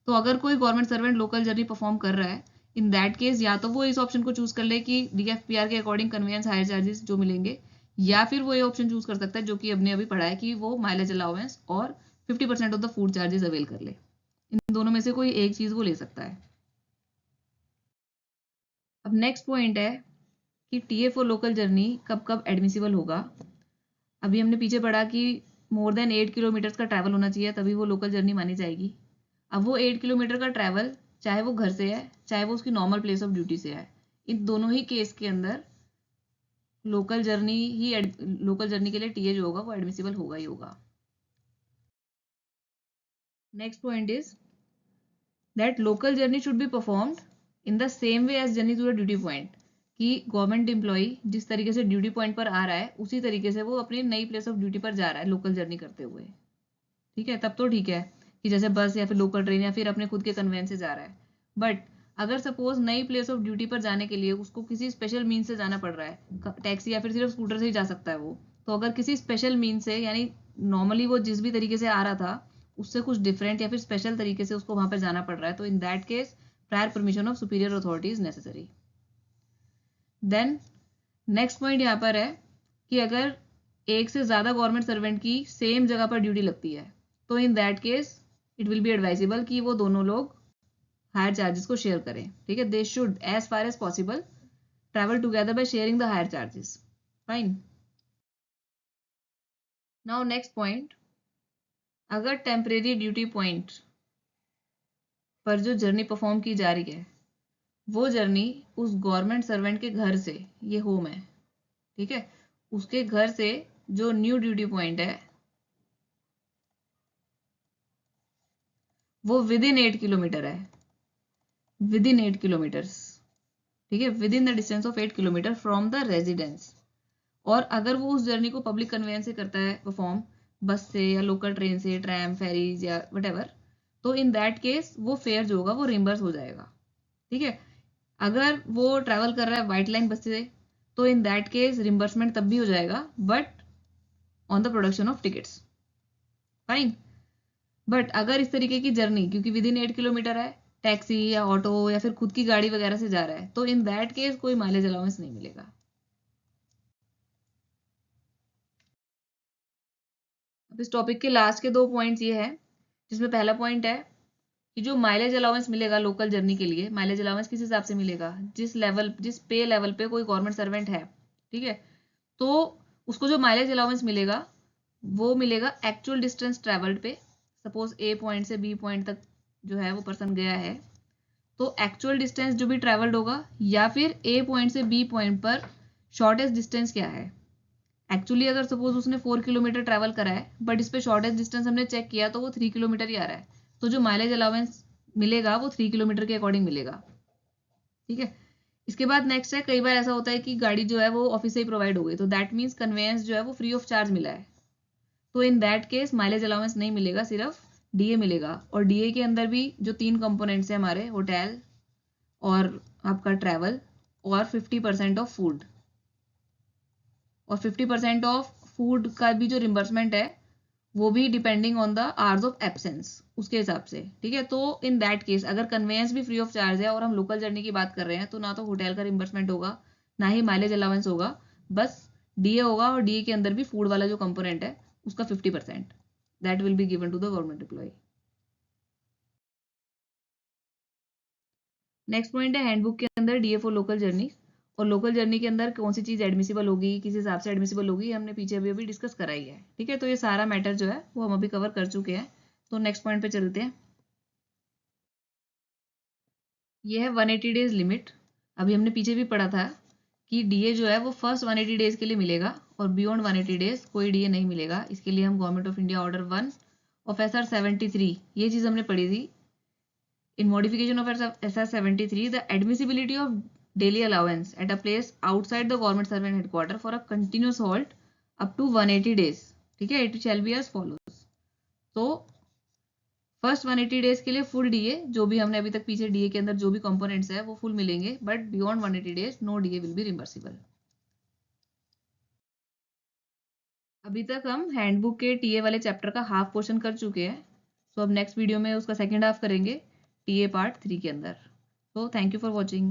तो अगर कोई government servant local journey perform कर रहा है, इन दैट केस या तो वो इस ऑप्शन को चूज कर ले कि DFPR के अकॉर्डिंग कन्वेंस हायर चार्जेस जो मिलेंगे, या फिर वो ये ऑप्शन चूज कर सकता है जो कि हमने अभी पढ़ा है कि वो माइलेज अलाउंस और 50% of the food charges avail कर ले। इन दोनों में से कोई एक चीज वो ले सकता है। अब नेक्स्ट पॉइंट है कि टीए फॉर लोकल जर्नी कब कब एडमिसिबल होगा। अभी हमने पीछे पढ़ा कि मोर देन 8 किलोमीटर का ट्रैवल होना चाहिए तभी वो लोकल जर्नी मानी जाएगी। अब वो 8 किलोमीटर का ट्रैवल चाहे वो घर से है चाहे वो उसकी नॉर्मल प्लेस ऑफ ड्यूटी से है, इन दोनों ही केस के अंदर लोकल जर्नी के लिए टीए जो होगा वो एडमिसिबल होगा ही होगा। Next point is that local journey should be performed in the same way as journey to the duty point, कि गवर्नमेंट एम्प्लॉय जिस तरीके से ड्यूटी पॉइंट पर आ रहा है उसी तरीके से वो अपनी नई प्लेस ऑफ ड्यूटी पर जा रहा है लोकल जर्नी करते हुए। ठीक है, तब तो ठीक है कि जैसे बस या फिर लोकल ट्रेन या फिर अपने खुद के कन्वेंस से जा रहा है। बट अगर सपोज नई प्लेस ऑफ ड्यूटी पर जाने के लिए उसको किसी स्पेशल मीन से जाना पड़ रहा है, टैक्सी या फिर सिर्फ स्कूटर से ही जा सकता है वो, तो अगर किसी स्पेशल मीन से, यानी नॉर्मली वो जिस भी तरीके से आ रहा था उससे कुछ डिफरेंट या फिर स्पेशल तरीके से उसको वहां पर जाना पड़ रहा है, तो in that case prior permission of superior authority is necessary. Then next point यहाँ पर है कि अगर एक से ज्यादा गवर्नमेंट सर्वेंट की सेम जगह पर ड्यूटी लगती है, तो in that case it will B advisable कि वो दोनों लोग हायर चार्जेस को शेयर करें। ठीक है, they should as far as possible travel together by sharing the hire charges. Fine. Now next point, अगर टेम्परेरी ड्यूटी पॉइंट पर जो जर्नी परफॉर्म की जा रही है वो जर्नी उस गवर्नमेंट सर्वेंट के घर से, ये होम है, ठीक है, उसके घर से जो न्यू ड्यूटी पॉइंट है वो विद इन 8 किलोमीटर है, विद इन 8 किलोमीटर्स। ठीक है, with in the distance of 8 kilometre from the residence. और अगर वो उस जर्नी को पब्लिक कन्वेंस से करता है परफॉर्म, बस से या लोकल ट्रेन से, ट्रैम, फेरीज या वटेवर, तो इन दैट केस वो फेयर जो होगा वो रिम्बर्स हो जाएगा। ठीक है, अगर वो ट्रैवल कर रहा है व्हाइट लाइन बस से, तो इन दैट केस रिम्बर्समेंट तब भी हो जाएगा but on the production of tickets. Fine. But अगर इस तरीके की जर्नी, क्योंकि विद इन 8 किलोमीटर है, टैक्सी या ऑटो या फिर खुद की गाड़ी वगैरह से जा रहा है, तो इन दैट केस कोई माइलेज अलाउंस नहीं मिलेगा। अब इस टॉपिक के लास्ट के 2 पॉइंट्स ये है, जिसमें पहला पॉइंट है कि जो माइलेज अलाउंस मिलेगा लोकल जर्नी के लिए, माइलेज अलाउंस किस हिसाब से मिलेगा, जिस पे लेवल पे कोई गवर्नमेंट सर्वेंट है, ठीक है, तो उसको जो माइलेज अलाउंस मिलेगा वो मिलेगा एक्चुअल डिस्टेंस ट्रेवल्ड पे। सपोज ए पॉइंट से बी पॉइंट तक जो है वो पर्सन गया है, तो एक्चुअल डिस्टेंस जो भी ट्रेवल्ड होगा, या फिर ए पॉइंट से बी पॉइंट पर शॉर्टेस्ट डिस्टेंस क्या है। एक्चुअली अगर सपोज उसने 4 किलोमीटर ट्रैवल करा है बट इस पे शॉर्टेस्ट डिस्टेंस हमने चेक किया तो वो 3 किलोमीटर ही आ रहा है, तो जो माइलेज अलाउंस मिलेगा वो 3 किलोमीटर के अकॉर्डिंग मिलेगा। ठीक है, इसके बाद नेक्स्ट है, कई बार ऐसा होता है कि गाड़ी जो है वो ऑफिस से ही प्रोवाइड हो गई, तो दैट मीन्स कन्वेंस जो है वो फ्री ऑफ चार्ज मिला है, तो in that case mileage allowance नहीं मिलेगा, सिर्फ डीए मिलेगा। और डीए के अंदर भी जो 3 कंपोनेंट्स हैं हमारे, होटल और आपका ट्रैवल और 50% ऑफ फूड, और 50% ऑफ फूड का भी जो रिम्बर्समेंट है वो भी depending on the hours of absence, उसके हिसाब से, ठीक है। तो इन दैट केस अगर कन्वेंस भी फ्री ऑफ चार्ज है और हम लोकल जर्नी की बात कर रहे हैं तो ना तो होटल का रिम्बर्समेंट होगा, ना ही माइलेज अलाउंस होगा, बस डीए होगा। और डीए के अंदर भी फूड वाला जो कंपोनेंट है उसका 50% that will be given to the government employ. Next point है हैंडबुक के अंदर डीए फॉर लोकल जर्नी। और लोकल जर्नी के अंदर कौन सी चीज़ एडमिसिबल होगी, किस हिसाब से एडमिसिबल होगी, हमने पीछे अभी अभी डिस्कस कराई है, ठीक है। तो ये सारा मैटर जो है वो हम अभी कवर कर चुके हैं। तो नेक्स्ट पॉइंट पे चलते हैं। ये है 180 डेज लिमिट। अभी हमने पीछे भी पढ़ा था कि डीए जो है वो फर्स्ट 180 डेज के लिए मिलेगा और बियॉन्ड 180 डेज कोई डीए नहीं मिलेगा। इसके लिए हम government of India order 1 of SR 73 ये चीज़ हमने पढ़ी थी। In modification of SR 73, the admissibility of daily allowance at a place outside the government servant headquarter for a continuous halt up to 180 days, ठीक है, it shall be as follows। तो फर्स्ट 180 डेज के लिए फुल डीए, जो भी हमने अभी तक पीछे डीए के अंदर जो भी कंपोनेंट्स है वो फुल मिलेंगे, but beyond 180 days no DA will be reimbursable. अभी तक हम हैंडबुक के टीए वाले चैप्टर का हाफ पोर्शन कर चुके हैं। तो अब नेक्स्ट वीडियो में उसका सेकेंड हाफ करेंगे टीए पार्ट 3 के अंदर। So thank you for watching.